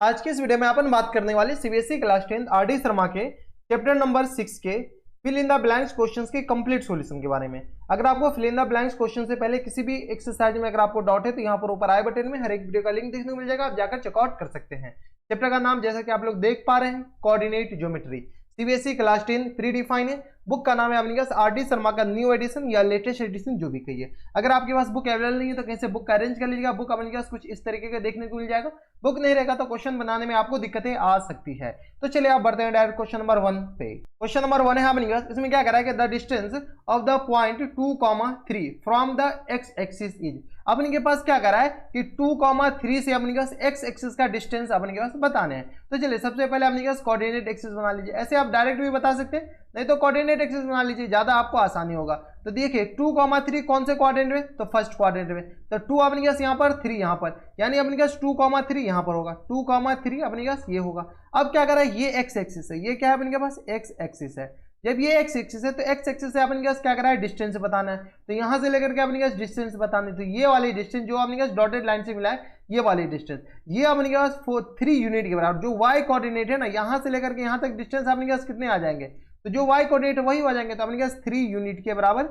आज के इस वीडियो में अपन बात करने वाले सीबीएसई क्लास 10 आरडी शर्मा के चैप्टर नंबर 6 के fill in the blanks questions के कंप्लीट सॉल्यूशन के बारे में। अगर आपको fill in the blanks question से पहले किसी भी एक्सरसाइज में अगर आपको डाउट है तो यहाँ पर ऊपर आई बटन में हर एक वीडियो का लिंक देखने को मिल जाएगा, आप जाकर चेकआउट कर सकते हैं। चैप्टर का नाम जैसा कि आप लोग देख पा रहे हैं, coordinate geometry, CBSE class 10 pre define है। बुक का नाम है अपने पास आरडी शर्मा का न्यू एडिशन या लेटेस्ट एडिशन जो भी कहिए। अगर आपके पास बुक अवेलेबल नहीं है तो कहीं से बुक अरेंज कर लीजिएगा। बुक अपने पास कुछ इस तरीके का देखने को मिल जाएगा। बुक नहीं रहेगा तो क्वेश्चन बनाने में आपको दिक्कतें आ सकती है। तो चलिए आप बढ़ते हैं डायरेक्ट क्वेश्चन नंबर 1 पे। क्वेश्चन नंबर 1 है अपने पास, इसमें क्या करा है कि the distance of the point 2,3 from the x axis is. अपने के पास क्या करा है कि 2,3 से अपने पास एक्स एक्सिस का डिस्टेंस अपने के पास बताने हैं। तो चलिए सबसे पहले अपने पास कोऑर्डिनेट एक्सिस बना लीजिए। ऐसे आप डायरेक्ट भी बता सकते हैं, नहीं तो कोऑर्डिनेट एक्सिस बना लीजिए, ज्यादा आपको आसानी होगा। तो देखिए 2,3 कौन से क्वाड्रेंट में, तो फर्स्ट क्वाड्रेंट में। तो 2 अपने पास यहाँ पर, 3 यहाँ पर, यानी अपने पास 2,3 यहाँ पर होगा। 2,3 अपने पास ये होगा। अब क्या कर रहा है, ये एक्स एक्सिस है, ये क्या है अपने पास एक्स एक्सिस है। जब ये एक्स एक्सिस है तो एक्स एक्सिस से अपने पास क्या कर रहा है, डिस्टेंस बताना है। तो यहां से लेकर के अपने पास डिस्टेंस बताना है। तो ये वाली डिस्टेंस जो अपने पास डॉटेड लाइन से मिला है, ये वाली डिस्टेंस, ये अपने पास 3 यूनिट के बराबर। जो वाई कोऑर्डिनेट है ना, यहां से लेकर के यहां तक डिस्टेंस अपने पास कितने आ जाएंगे, तो जो वाई कोऑर्डिनेट वही हो जाएंगे। तो अपने पास 3 यूनिट के बराबर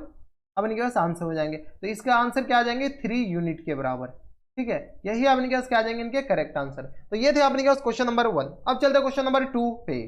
अपने पास आंसर हो जाएंगे। तो इसका आंसर क्या आ जाएंगे, 3 यूनिट के बराबर। ठीक है, यही अपने पास क्या आ जाएंगे इनके करेक्ट आंसर। तो ये थे अपने पास क्वेश्चन नंबर 1। अब चलते हैं क्वेश्चन नंबर 2 पे।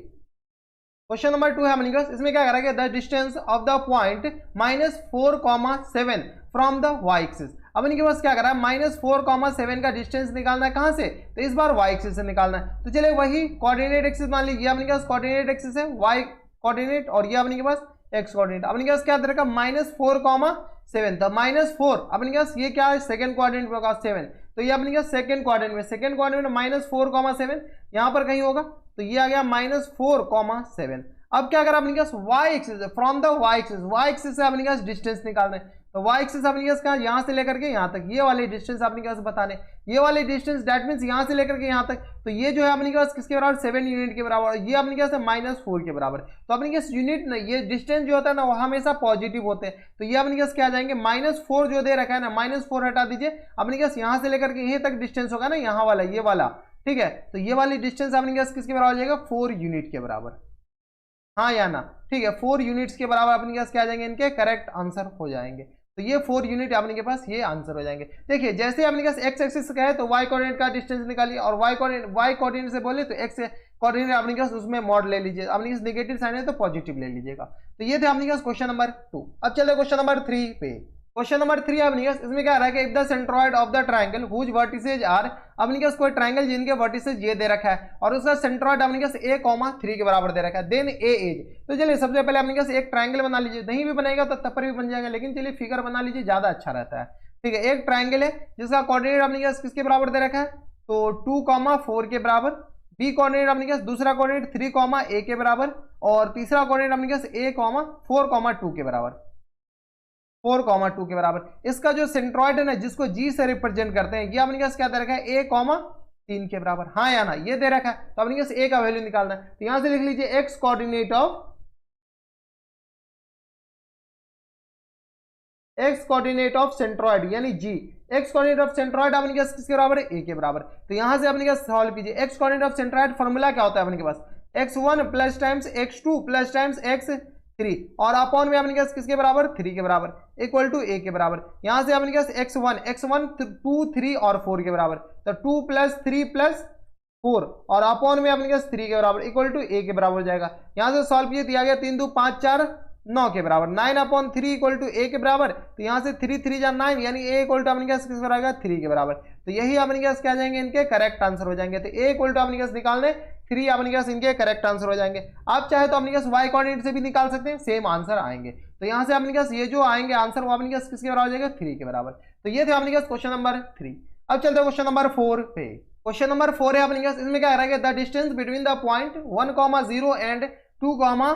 क्वेश्चन नंबर 2 है अपने पास, इसमें क्या करेंगे, the distance of the point -4,7 from the Y axis. अब इनके पास क्या करा है, -4,7 का डिस्टेंस निकालना है। कहां से, तो इस बार वाई एक्सिस से निकालना है। तो चलिए वही कोऑर्डिनेट एक्सिस मान लीजिए, अपने पास कोऑर्डिनेट एक्सिस है वाई कोऑर्डिनेट, और ये अपने के पास एक्स कोऑर्डिनेट। अपने पास क्या दे रखा, -4,7। तो -4 अपने पास ये क्या है, सेकंड क्वाड्रेंट में होगा 7। तो ये अपने पास सेकंड क्वाड्रेंट में, सेकंड क्वाड्रेंट में -4,7 यहां पर कहीं होगा। तो ये आ गया -4,7। अब क्या करा अपने पास, Y axis from the Y axis, Y axis से अपने पास डिस्टेंस निकालना है। तो वाई एक्सिस अपने पास का यहां से लेकर के यहां तक, ये वाले डिस्टेंस अपने पास बताने, ये वाले डिस्टेंस दैट मींस यहां से लेकर के यहां तक। तो ये जो है अपने पास किसके बराबर, 7 यूनिट के बराबर। ये अपने पास है -4 के बराबर। तो अपने पास यूनिट नहीं, ये डिस्टेंस जो होता है ना वो हमेशा पॉजिटिव होते हैं। तो ये अपने पास क्या आ जाएंगे, -4 जो दे रखा है ना, -4 हटा दीजिए। अपने पास यहां से लेकर के यहीं तक डिस्टेंस होगा ना, यहाँ वाला, ये वाला। ठीक है, तो ये वाली डिस्टेंस अपने पास किसके बराबर हो जाएगा, 4 यूनिट के बराबर। हाँ या ना, ठीक है, 4 यूनिट्स के बराबर अपने पास क्या आ जाएंगे, इनके करेक्ट आंसर हो जाएंगे। तो ये 4 यूनिट अपने के पास ये आंसर हो जाएंगे। देखिए जैसे अपने पास एक्स एक्सिस का है तो वाई कोऑर्डिनेट का डिस्टेंस निकालिए, और वाई कोऑर्डिनेट से बोले तो एक्स कोऑर्डिनेट अपने पास उसमें मॉड ले लीजिए। अपने पास नेगेटिव साइन है तो पॉजिटिव ले लीजिएगा। तो ये थे अपने पास क्वेश्चन नंबर 2। अब चलिए क्वेश्चन नंबर 3 पे। क्वेश्चन नंबर 3 अपने पास, इसमें क्या रहा है कि if the centroid of the triangle whose vertices are, अपने पास कोई ट्रायंगल जिनके वर्टिसेज ये दे रखा है और उसका सेंट्रॉइड अपने पास a,3 के बराबर दे रखा है, देन a इज। तो चलिए सबसे पहले अपने पास एक ट्रायंगल बना लीजिए। नहीं भी बनेगा तो तब पर भी बन जाएगा, लेकिन चलिए फिगर बना लीजिए, ज्यादा अच्छा रहता है। ठीक है, एक ट्रायंगल है जिसका कोऑर्डिनेट अपने पास किसके बराबर दे रखा है, तो 2,4 के बराबर। बी कोऑर्डिनेट अपने पास, दूसरा कोऑर्डिनेट 3,a के बराबर, और तीसरा कोऑर्डिनेट अपने पास a,4,2 के बराबर, 4,2 के बराबर। इसका जो सेंट्रॉइड है ना, जिसको जी से रिप्रेजेंट करते हैं, ये अपने पास क्या दे रखा है, a,3 के बराबर। हाँ या ना, ये दे रखा है। तो अपने पास a का वैल्यू निकालना है। तो यहां से लिख लीजिए x कोऑर्डिनेट ऑफ सेंट्रॉइड यानी g। x coordinate of centroid अपने पास किसके बराबर है, a के बराबर। तो यहां से अपने पास सॉल्व कीजिए। x coordinate of centroid formula क्या होता है अपने पास, x1 plus times x2 plus times x3, और अपॉन में अपने पास किसके बराबर, 3 के बराबर, इक्वल टू a के बराबर। यहां से अपने पास x1 2 3 और 4 के बराबर। तो 2 प्लस 3 प्लस 4 और अपॉन में अपने पास 3 के बराबर, इक्वल टू a के बराबर हो जाएगा। यहां से सॉल्व किए, दिया गया 3 2 5 4 9 के बराबर, 9/3 इक्वल टू a के बराबर। तो यहां से 3 3 जा 9, यानी a इक्वल टू अपने पास किस बराबर आएगा, 3 के बराबर। तो यही अपने पास क्या जाएंगे, इनके करेक्ट आंसर हो जाएंगे। तो a इक्वल टू अपने पास निकालने 3 अपने पास इनके करेक्ट आंसर हो जाएंगे। आप चाहे तो अपने पास y कोऑर्डिनेट से भी निकाल सकते हैं, सेम आंसर आएंगे। तो यहां से अपने पास ये जो आएंगे आंसर, वो अपने पास किसके बराबर हो जाएगा, 3 के बराबर। तो ये थे अपने पास क्वेश्चन नंबर 3। अब चलते हैं क्वेश्चन नंबर 4 पे। क्वेश्चन नंबर 4 है अपने पास, इसमें क्या रहेगा, the distance between the point 1,0 and 2,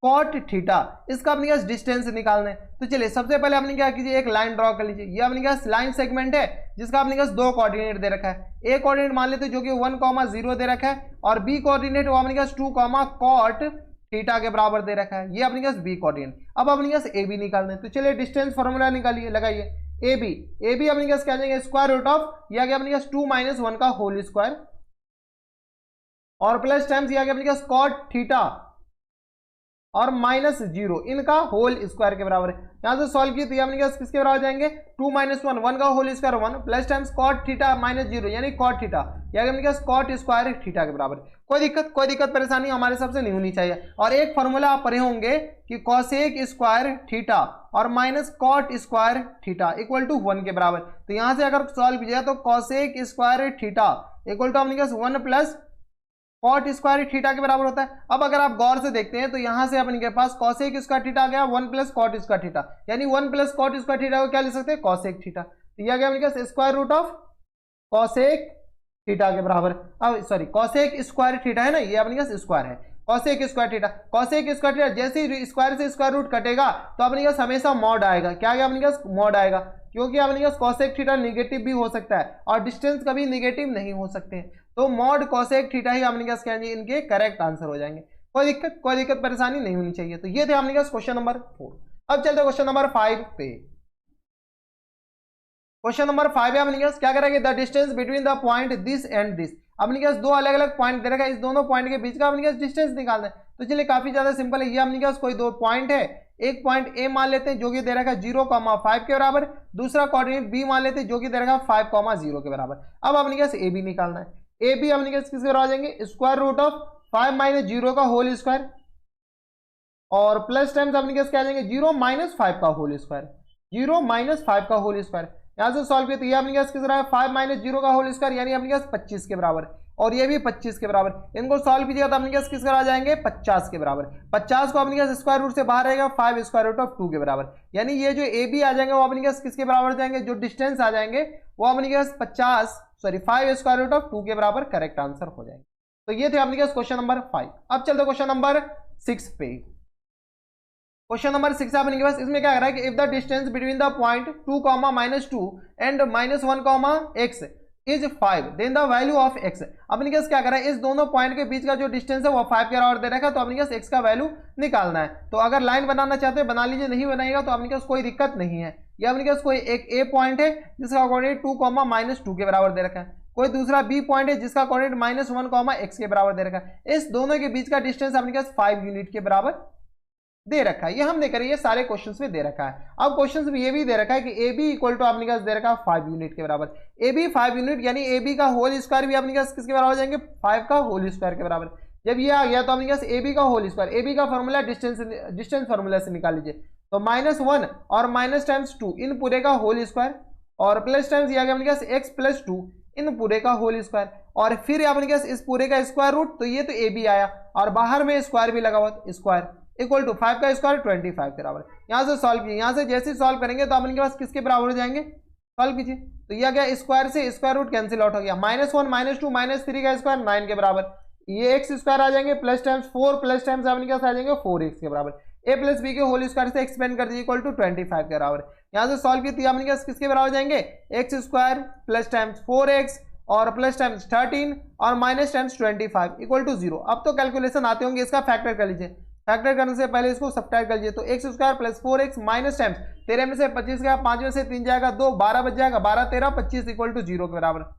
cot theta, इसका अपने पास डिस्टेंस निकालना है। तो चलिए सबसे पहले अपने क्या कीजिए, एक लाइन ड्रॉ कर लीजिए। ये अपने पास लाइन सेगमेंट है जिसका अपने पास 2 कोऑर्डिनेट दे रखा है। ए कोऑर्डिनेट मान लेते जो कि 1,0 दे रखा है, और बी कोऑर्डिनेट वो अपने पास 2, cot थीटा के बराबर दे रखा है। ये अपने पास बी कोऑर्डिनेट। अब अपने पास ए बी निकालना है। तो चलिए डिस्टेंस फॉर्मूला निकालिए, लगाइए। ए बी अपने पास क्या जाएंगे, स्क्वायर रूट ऑफ, या अपने पास 2 - 1 का होल स्क्वायर और प्लस टाइम्स ये आ गया अपने पास कॉट थीटा और माइनस 0 इनका होल स्क्वायर के बराबर है। यहां से सॉल्व किए तो ये अपने पास किसके बराबर हो जाएंगे 2 - 1 1 का whole square 1 plus times cot theta minus 0 यानी कॉट थीटा या अपने पास कॉट स्क्वायर थीटा के बराबर। कोई दिक्कत परेशानी हमारे हिसाब से नहीं होनी चाहिए। और एक फॉर्मूला आप पढ़े होंगे कि कॉसेक स्क्वायर थीटा और minus cot square theta equal to 1 के बराबर। तो यहां से अगर सॉल्व किया तो cosec square theta equal to अपने पास 1 प्लस कॉट स्क्वायर थीटा के बराबर होता है। अब अगर आप गौर से देखते हैं तो यहां से अपने के पास कॉसेक स्क्वायर थीटा आ गया 1 प्लस कॉट स्क्वायर थीटा यानी 1 प्लस कॉट स्क्वायर थीटा को क्या लिख सकते हैं कॉसेक थीटा। तो यह आ गया अपने पास square root of cosec theta के बराबर। अब सॉरी कॉसेक स्क्वायर थीटा है ना, ये अपने पास स्क्वायर है cosec square theta. Cosec square theta जैसे ही स्क्वायर से स्क्वायर रूट कटेगा तो अपने पास हमेशा मॉड आएगा। क्या गया अपने पास मॉड आएगा, क्योंकि अपने पास कॉसेक थीटा निगेटिव भी हो सकता है और डिस्टेंस कभी निगेटिव नहीं हो सकते हैं। तो मॉड कॉसेक थीटा ही अपने पास क्या है इनके करेक्ट आंसर हो जाएंगे। कोई दिक्कत परेशानी नहीं होनी चाहिए। तो ये थे अपने पास क्वेश्चन नंबर 4। अब चलते क्वेश्चन नंबर 5 पे। क्वेश्चन नंबर 5 है अपने पास क्या करेंगे the distance between the point this and this. अपने पास दो अलग अलग पॉइंट दे रखा है, इस दोनों पॉइंट के बीच का अपने पास डिस्टेंस निकालना है। तो चलिए काफी ज्यादा सिंपल है। ये अपने पास कोई दो पॉइंट है, एक पॉइंट ए मान लेते हैं जो कि दे रखा है 0,5 के बराबर, दूसरा कोऑर्डिनेट बी मान लेते हैं जो कि दे रखा है 5,0 के बराबर। अब अपने पास ए बी निकालना है। ए बी अपने पास किसके बराबर आ जाएंगे स्क्वायर रूट ऑफ 5 - 0 का होल स्क्वायर और प्लस टाइम्स अपने पास क्या आ जाएंगे 0 - 5 का होल स्क्वायर 0 - 5 का होल स्क्वायर। यहां से सॉल्व किया तो ये अपने पास किस रहा है 5 - 0 का होल स्क्वायर यानी अपने पास 25 के बराबर और ये भी 25 के बराबर। इनको सॉल्व कीजिएगा तो अपने पास किस आ जाएंगे 50 के बराबर। 50 को अपने पास स्क्वायर रूट से बाहर रहेगा 5 स्क्वायर रूट ऑफ 2 के बराबर यानी ये जो ए बी आ जाएंगे वो अपने पास किसके बराबर जाएंगे, जो डिस्टेंस आ जाएंगे वो अपने पास 5 स्क्वायर रूट ऑफ 2 के बराबर करेक्ट आंसर हो जाएंगे। तो ये थे अपने पास क्वेश्चन नंबर 5। अब चलते क्वेश्चन नंबर 6 पे। क्वेश्चन नंबर 6 अपने के पास इसमें क्या कर रहा है कि if the distance between the point 2, -2 and -1, x is 5 then the value of x। अपने पास क्या कर रहा है इस दोनों पॉइंट के बीच का जो डिस्टेंस है वो 5 के बराबर दे रखा है। तो अपने पास x का वैल्यू निकालना है। तो अगर लाइन बनाना चाहते हैं बना लीजिए, नहीं बनाएगा तो अपने पास कोई दिक्कत नहीं है। ये अपने पास कोई एक ए पॉइंट है जिसका कोऑर्डिनेट 2, -2 के बराबर दे रखा है, कोई दूसरा बी पॉइंट है जिसका कोऑर्डिनेट -1, x के बराबर दे रखा है। इस दोनों के बीच का डिस्टेंस अपने पास 5 यूनिट के बराबर दे रखा है। ये हम नहीं करें, ये सारे क्वेश्चंस में दे रखा है। अब क्वेश्चंस में ये भी दे रखा है कि ए बी इक्वल टू अपने पास दे रखा है 5 यूनिट के बराबर। ए बी 5 यूनिट यानी ए बी का होल स्क्वायर भी अपने पास किसके बराबर हो जाएंगे 5 का होल स्क्वायर के बराबर। जब ये आ गया तो अपने पास ए बी का होल स्क्वायर, ए बी का फॉर्मूला डिस्टेंस फॉर्मूला से निकाल लीजिए। तो -1 और माइनस टाइम्स 2 इन पूरे का होल स्क्वायर और प्लस टाइम्स ये आ गया अपने पास x + 2 इन पूरे का होल स्क्वायर और फिर अपने पास इस पूरे का स्क्वायर रूट। तो ये तो ए बी आया और बाहर में स्क्वायर भी लगा हुआ स्क्वायर इक्वल टू 5 का स्क्वायर 25 के बराबर। यहाँ से सॉल्व कीजिए, यहाँ से जैसे सॉल्व करेंगे तो अपने पास किसके बराबर हो जाएंगे, सॉल्व कीजिए तो ये गया स्क्वायर से स्क्वायर रूट कैंसिल आउट हो गया। -1 -2 -3 का स्क्वायर 9 के बराबर, ये x स्क्वायर आ जाएंगे प्लस टाइम्स 4 प्लस टाइम्स अपने पास आ जाएंगे 4x के बराबर। a प्लस बी के होल स्क्वायर से एक्सपेंड कर दीजिए इक्वल टू 25 के बराबर। यहाँ से सॉल्व किया अपने पास किसके बराबर हो जाएंगे x square plus times 4x और प्लस टाइम्स 13 और माइनस टाइम्स 25 इक्वल टू 0। अब तो कैलकुलेशन आते होंगे, इसका फैक्टर कर लीजिए। फैक्टर करने से पहले इसको सब्ट्रैक्ट कर लीजिए तो x square plus 4x minus times 13 में से 25 गया, 5 में से 3 जाएगा 2, 12 बच जाएगा, 12 13 25 इक्वल टू 0 के बराबर।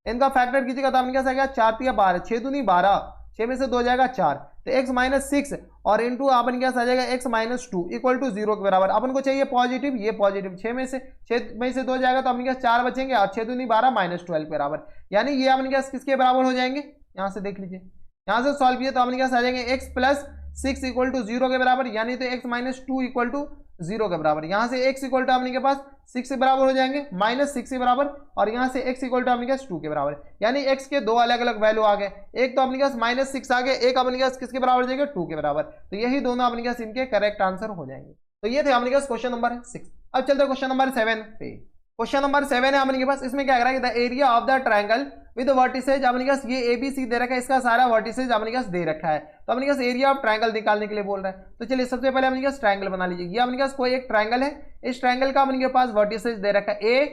इनका फैक्टर कीजिएगा तो आपके पास आ गया 4 3 12, 6 दूनी 12, 6 में से 2 जाएगा 4 तो x माइनस 6 और इंटू अपन के पास आ जाएगा x माइनस 2 इक्वल टू 0 के बराबर। अपन को चाहिए पॉजिटिव, ये पॉजिटिव 6 में से 2 जाएगा तो अपने के पास 4 बचेंगे और 6 दूनी 12 -12 के बराबर। यानी ये अपने के पास किसके बराबर हो जाएंगे, यहाँ से देख लीजिए, यहाँ से सॉल्व किए तो अपने के पास आ जाएंगे x प्लस 6 इक्वल टू 0 के बराबर, यानी तो x माइनस 2 इक्वल टू 0 के बराबर। यहाँ से x इक्वल टू अपने के पास 6 के बराबर हो जाएंगे -6 के बराबर और यहाँ से x इक्वल टू अपने के पास 2 के बराबर। यानी x के दो अलग अलग वैल्यू आ गए, एक तो अपने के पास -6 आ गए, एक अपने के पास किसके बराबर हो जाएगा 2 के बराबर। तो यही दोनों अपने के पास इनके करेक्ट आंसर हो जाएंगे। तो ये थे अपने के पास क्वेश्चन नंबर 6। अब चलते हैं क्वेश्चन नंबर 7 पे। क्वेश्चन नंबर 7 है अपने के पास, इसमें क्या कर रहा है the area of the triangle with vertices अपने के पास ये ABC दे रखा है, इसका सारा वर्टिसेज अपने के पास दे रखा है। तो अपने के पास एरिया ऑफ ट्रायंगल निकालने के लिए बोल रहा है। तो चलिए सबसे पहले अपने के पास ट्रायंगल बना लीजिए। ये अपने के पास कोई एक ट्रायंगल है, इस ट्रायंगल का अपने के पास वर्टिसेज दे रखा है A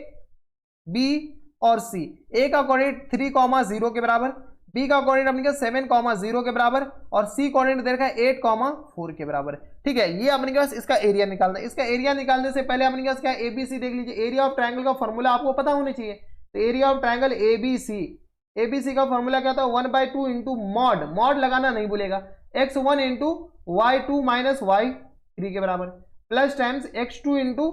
B और C। A का कोऑर्डिनेट 3,0 के बराबर, B का कोऑर्डिनेट अपने के 7,0 के बराबर और C कोऑर्डिनेट दे रखा है 8,4 के बराबर। ठीक है, ये अपने के पास इसका एरिया निकालना है। इसका एरिया निकालने से पहले अपने के पास क्या ABC देख लीजिए। एरिया ऑफ ट्रायंगल का फॉर्मूला आपको पता होना चाहिए। तो area of triangle ABC ABC का फॉर्मूला क्या था, 1/2 इंटू मॉड, मॉड लगाना नहीं भूलेगा, x1 into y2 minus y3 के बराबर, plus times x2 into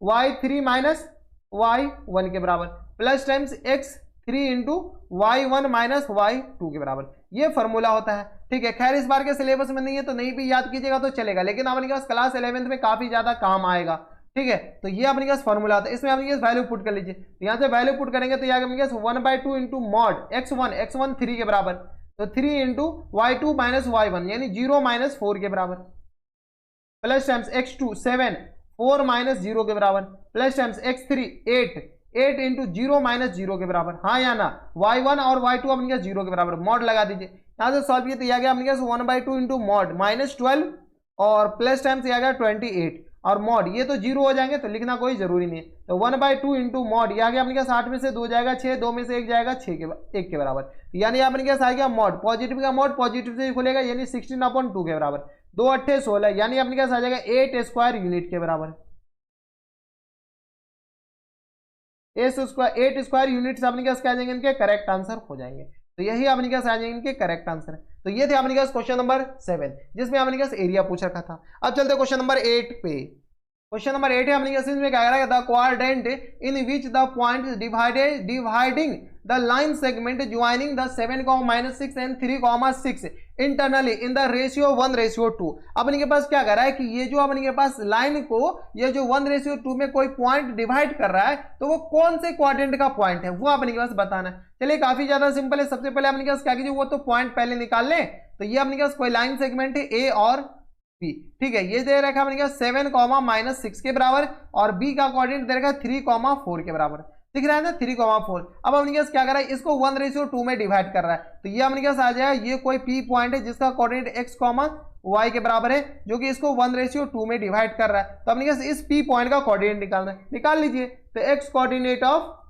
y3 minus y1 के बराबर, plus times x3 into y1 minus y2 के बराबर। ये फॉर्मूला होता है, ठीक है। खैर इस बार के सिलेबस में नहीं है तो नहीं भी याद कीजिएगा तो चलेगा, लेकिन अपने पास क्लास 11th में काफी ज्यादा काम आएगा, ठीक है। तो ये अपने पास फॉर्मूला होता है, इसमें अपने वैल्यू पुट कर लीजिए, तो यहाँ से वैल्यू पुट करेंगे तो अपने पास 1/2 इंटू मॉड x1 3 के बराबर, तो 3 इंटू y2 माइनस y1 यानी 0 माइनस 4 के बराबर, प्लस टाइम्स x2 7 4 माइनस 0 के बराबर, plus times x3 8 into 0 minus 0 के बराबर, हाँ या ना, y1 और y2 अपने पास 0 के बराबर, मॉड लगा दीजिए। यहाँ से सॉल्व किया तो यह गया अपने पास 1/2 इंटू मॉड माइनस 12 और प्लस टाइम्स यह गया 28 और मॉड, ये तो 0 हो जाएंगे तो लिखना कोई जरूरी नहीं है, तो 1/2 इंटू मॉड, यह आ गया अपने पास 8 में से 2 जाएगा 6, 2 में से 1 जाएगा 1 के बराबर, यानी अपने पास आ गया मॉड, पॉजिटिव का मॉड पॉजिटिव से खुलेगा यानी 16/2 के बराबर, 2 8 16 यानी अपने पास आ जाएगा 8 स्क्वायर यूनिट के बराबर, 8 स्क्वायर यूनिट्स अपने पास क्या आ जाएंगे, इनके करेक्ट आंसर हो जाएंगे। तो यही अपने पास आ जाएंगे इनके करेक्ट आंसर। तो ये थे अपने पास क्वेश्चन नंबर 7 जिसमें अपने पास एरिया पूछ रखा था। अब चलते क्वेश्चन नंबर 8 पे। क्वेश्चन नंबर 8 है अपने पास, इसमें क्या कह रहा है, the quadrant in which the point dividing the line segment joining the 7,-6 and 3,6 internally in the ratio 1:2। अपने के पास क्या कर रहा है कि ये जो अपने के पास लाइन को ये जो 1:2 में कोई पॉइंट डिवाइड कर रहा है तो वो कौन से क्वाड्रेंट का पॉइंट है वो अपने के पास बताना है। चलिए काफी ज्यादा सिंपल है, सबसे पहले अपने के पास क्या कीजिए, वो तो पॉइंट पहले निकाल लें। तो ये अपने के पास कोई लाइन सेगमेंट है ए और बी, ठीक है। ये दे रखा है अपने पास 7,-6 के बराबर और बी का कोऑर्डिनेट दे रखा है 3,4 के बराबर, दिख रहा है ना 3,4। अब अपने पास क्या कर रहा है, इसको 1:2 में डिवाइड कर रहा है, तो ये अपने पास आ जाएगा ये कोई पी पॉइंट है जिसका कोऑर्डिनेट x, y के बराबर है, जो कि इसको 1:2 में डिवाइड कर रहा है। तो अपने पास इस पी पॉइंट का कोऑर्डिनेट निकालना है, निकाल लीजिए। तो x कोऑर्डिनेट ऑफ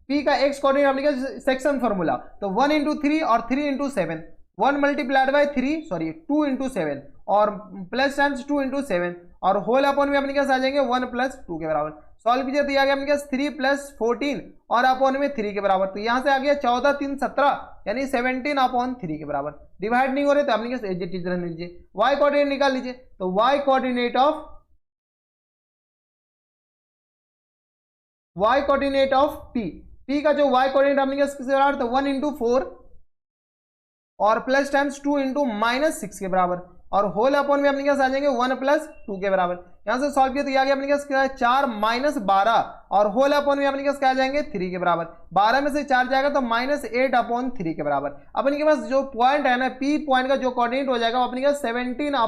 p का x कोऑर्डिनेट अपने पास सेक्शन फॉर्मूला, तो 1 इंटू 3 और 3 इंटू 7, 1 मल्टीप्लाइड बाई 2 इंटू 7 और प्लस टाइम्स 2 इंटू 7 और होल अपॉन में अपने पास आ जाएंगे 1 + 2 के बराबर। सॉल्व कीजिए तो ये आ गया अपने पास 3 + 14 और अपॉन में 3 के बराबर, तो यहाँ से आ गया 14 3 17 यानी 17/3 के बराबर। डिवाइड नहीं हो रहे तो अपने पास एज इट इज रहने दीजिए। y कोऑर्डिनेट निकाल लीजिए, तो y कोऑर्डिनेट ऑफ p का जो y कोऑर्डिनेट अपने पास किसके बराबर, तो 1 इंटू 4 और प्लस टाइम्स 2 इंटू -6 के बराबर और होल अपॉन में अपने पास आ जाएंगे 1 + 2 के बराबर। यहां से सॉल्व किया तो ये आ गया अपने पास क्या है 4 - 12 और होल अपॉन में अपने पास क्या आ जाएंगे 3 के बराबर। 12 में से 4 जाएगा तो -8/3 के बराबर। अपने के पास जो पॉइंट है ना पी पॉइंट का जो कोऑर्डिनेट हो जाएगा अपने पास 17/3 और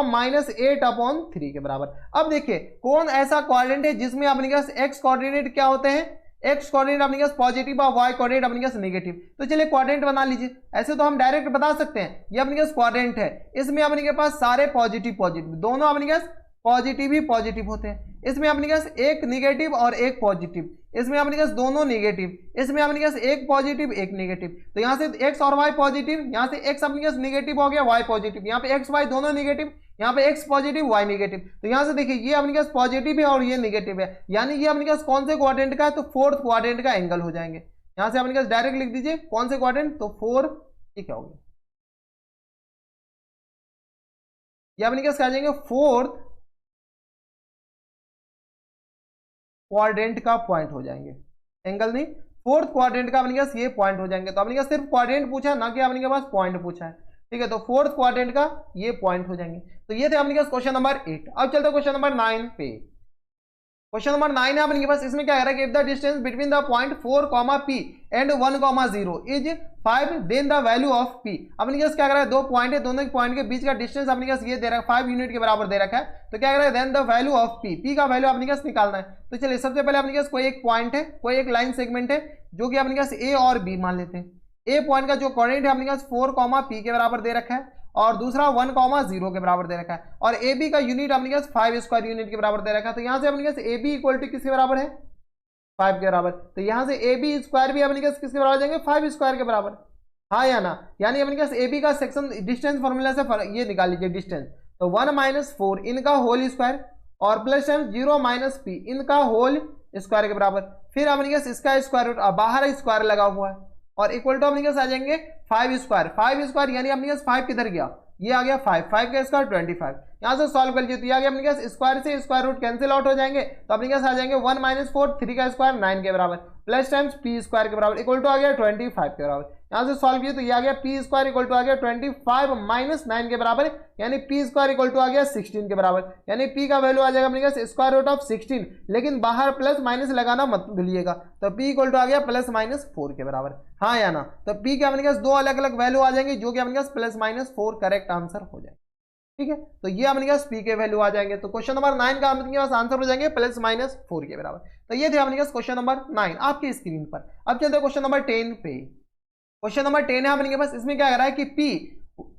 -8/3 के बराबर। अब देखिए कौन ऐसा कोऑर्डिनेट है जिसमें अपने पास x कोऑर्डिनेट क्या होते हैं, x कोऑर्डिनेट अपने पास पॉजिटिव और y कोऑर्डिनेट अपने पास नेगेटिव। तो चलिए कोऑर्डिनेट बना लीजिए, ऐसे तो हम डायरेक्ट बता सकते हैं। ये अपने पास कोऑर्डिनेट है, इसमें अपने के पास सारे पॉजिटिव दोनों अपने पास पॉजिटिव ही पॉजिटिव होते हैं। इसमें अपने पास एक निगेटिव और एक पॉजिटिव, इसमें अपने पास दोनों निगेटिव, इसमें अपने पास एक पॉजिटिव एक निगेटिव। तो यहाँ से x और y पॉजिटिव, यहाँ से x अपने पास निगेटिव हो गया y पॉजिटिव, यहाँ पे x y दोनों निगेटिव, यहाँ पे x पॉजिटिव y निगेटिव। तो यहाँ से देखिए ये अपने पास पॉजिटिव है और ये निगेटिव है, यानी ये अपने पास कौन से क्वाड्रेंट का है, तो फोर्थ क्वाड्रेंट का एंगल हो जाएंगे। यहाँ से अपने पास डायरेक्ट लिख दीजिए कौन से क्वाड्रेंट, तो 4, ठीक है हो गया। ये अपने पास आ जाएंगे फोर्थ क्वाड्रेंट का पॉइंट हो जाएंगे, एंगल नहीं फोर्थ क्वाड्रेंट का अपने पास ये पॉइंट हो जाएंगे। तो अपने पास सिर्फ क्वाड्रेंट पूछा है ना कि अपने के पास पॉइंट पूछा है, ठीक है। तो फोर्थ क्वाड्रेंट का ये पॉइंट हो जाएंगे। तो ये थे अपने पास क्वेश्चन नंबर 8। अब चलते क्वेश्चन नंबर 9 पे। क्वेश्चन नंबर 9 है अपने पास, इसमें क्या कह रहा है कि if the distance between the point 4, P and 1, 0 is 5 then the value of P। अपने पास क्या कह रहा है, दो पॉइंट है, दोनों पॉइंट के बीच का डिस्टेंस अपने पास ये दे रहा है 5 यूनिट के बराबर दे रखा है। तो क्या कह रहा है, then the value of P का वैल्यू अपने पास निकालना है। तो चलिए सबसे पहले अपने पास कोई एक पॉइंट है, कोई एक लाइन सेगमेंट है जो कि अपने पास A और B मान लेते हैं। ए पॉइंट का जो कोऑर्डिनेट है अपने पास 4, P के बराबर दे रखा है और दूसरा 1, 0 के बराबर दे रखा है और ए बी का यूनिट अपने पास 5 स्क्वायर यूनिट के बराबर दे रखा है। तो यहाँ से अपने पास ए बी इक्वल टू किसके बराबर है, 5 के बराबर। तो यहाँ से ए बी स्क्वायर भी अपने पास किसके बराबर जाएंगे, 5 स्क्वायर के बराबर, हाँ या ना। यानी अपने पास ए बी का सेक्शन डिस्टेंस फॉर्मूला से ये निकाल लीजिए डिस्टेंस, तो 1 - 4 इनका होल स्क्वायर और प्लस टाइम्स 0 माइनस पी इनका होल स्क्वायर के बराबर, फिर अपने पास इसका स्क्वायर रूट, बाहर स्क्वायर लगा हुआ है, और इक्वल टू अपने पास आ जाएंगे 5 स्क्वायर, 5 स्क्वायर यानी अपने पास 5 किधर गया, ये आ गया 5, 5 का स्क्वायर 25, यहां से सॉल्व कर लीजिए तो ये आ गया अपने पास स्क्वायर से स्क्वायर रूट कैंसिल आउट हो जाएंगे, तो अपने पास आ जाएंगे 1 माइनस 4, 3 का स्क्वायर 9 के बराबर, प्लस टाइम्स पी स्क्वायर के बराबर इक्वल टू आ गया 25 के बराबर, यहां से सॉल्व किए तो ये आ गया पी स्क्वायर इक्वल टू आ गया 25 माइनस 9 के बराबर, यानी पी स्क्वायर इक्वल टू आ गया 16 के बराबर, यानी पी का वैल्यू आ जाएगा अपने पास स्क्वायर रूट ऑफ 16, लेकिन बाहर प्लस माइनस लगाना मत भूलिएगा, तो पी इक्वल टू आ गया प्लस माइनस 4 के बराबर, हाँ या ना। तो पी के अपने पास दो अलग अलग वैल्यू आ जाएंगे जो कि अपने पास प्लस माइनस 4 करेक्ट आंसर हो जाएगा, ठीक है। तो ये अपने पास पी के वैल्यू आ जाएंगे, तो क्वेश्चन नंबर 9 का अपने पास आंसर हो जाएंगे प्लस माइनस 4 के बराबर। तो ये थे अपने पास क्वेश्चन नंबर 9 आपकी स्क्रीन पर। अब चलते हैं क्वेश्चन नंबर 10 पे। क्वेश्चन नंबर 10 है अपने पास, इसमें क्या कर रहा है कि P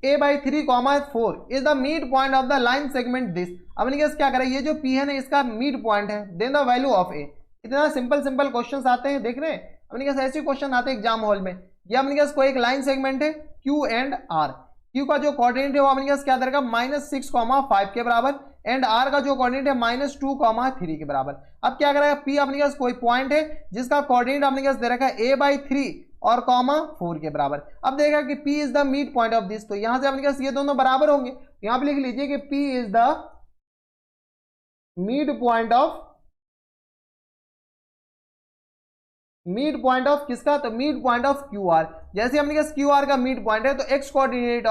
a/3, 4 is the mid point of the line segment this. अपने पास क्या कर रहा है, ये जो p है ना इसका मिड पॉइंट है, then the value of a। इतना सिंपल सिंपल क्वेश्चन आते हैं, देख रहे हैं अपने पास ऐसे क्वेश्चन आते हैं एग्जाम हॉल में। ये अपने पास कोई एक लाइन सेगमेंट है Q एंड R, Q का जो कोऑर्डिनेट है वो अपने पास क्या देगा -6,5 के बराबर, एंड R का जो कोऑर्डिनेट है -2,3 के बराबर। अब क्या करेगा, P अपने पास कोई पॉइंट है जिसका कोऑर्डिनेट अपने पास दे रखा है a/3 और 4 के बराबर। अब देखा कि P is the mid point of this, तो यहां से अपने पास ये दोनों बराबर होंगे, तो यहां पे लिख लीजिए कि P is the mid point of किसका, तो मिड पॉइंट ऑफ QR। जैसे अपने पास QR का मिड पॉइंट है तो x coordinate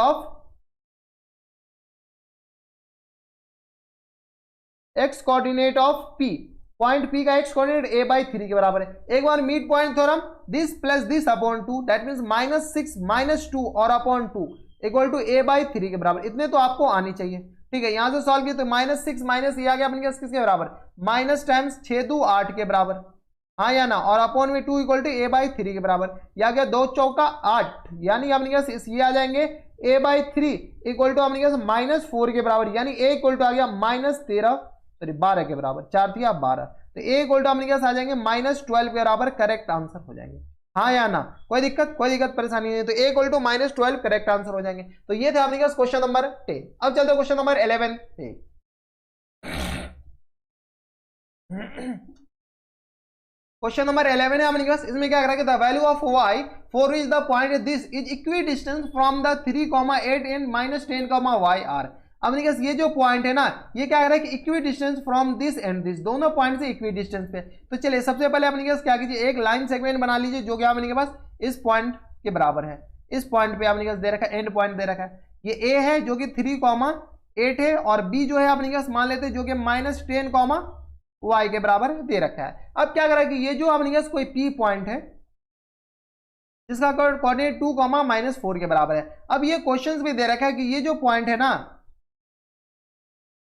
of P, point P का x कोऑर्डिनेट a/3 के बराबर है। एक बार mid point theorem, this plus this upon 2 that means -6 - 2 और अपॉन 2 इक्वल टू a/3 के बराबर। इतने तो आपको आनी चाहिए, ठीक है। यहां से सॉल्व किया तो -6 माइनस ये आ गया अपने पास किसके बराबर, माइनस टाइम्स 6 2 8 के बराबर, हाँ या ना, और अपॉन में 2 इक्वल टू a/3 के बराबर। यह आ गया 2 चौका 8, यानी अपने पास ये आ जाएंगे a/3 इक्वल टू अपने पास -4 के बराबर, यानी a इक्वल टू आ गया -12 के बराबर, 4 थी 12, तो a इक्वल टू अपने पास आ जाएंगे -12 के बराबर, करेक्ट आंसर हो जाएंगे, हाँ या ना। कोई दिक्कत परेशानी नहीं है, तो a equal to -12 correct answer हो जाएंगे। तो ये थे अपने पास क्वेश्चन नंबर 10। अब चलते हैं क्वेश्चन नंबर 11 पे। क्वेश्चन नंबर 11 है अपने पास, इसमें क्या कर रहा है कि the value of y for is the point this is equi distance from the 3,8 and -10, y r। अपने पास ये जो पॉइंट है ना, ये क्या कर रहा है कि equidistant from this and this, दोनों पॉइंट से इक्वी डिस्टेंस पे। तो चलिए सबसे पहले अपने पास क्या कीजिए, एक लाइन सेगमेंट बना लीजिए जो कि अपने पास इस पॉइंट के बराबर है। इस पॉइंट पे अपने पास दे रखा है, एंड पॉइंट दे रखा है, ये a है जो कि 3,8 है, और b जो है अपने पास मान लेते हैं जो कि -10, y के बराबर दे रखा है। अब क्या करा कि ये जो अपने पास कोई p पॉइंट है जिसका कोऑर्डिनेट 2, -4 के बराबर है। अब ये क्वेश्चंस भी दे रखा है कि ये जो पॉइंट है ना,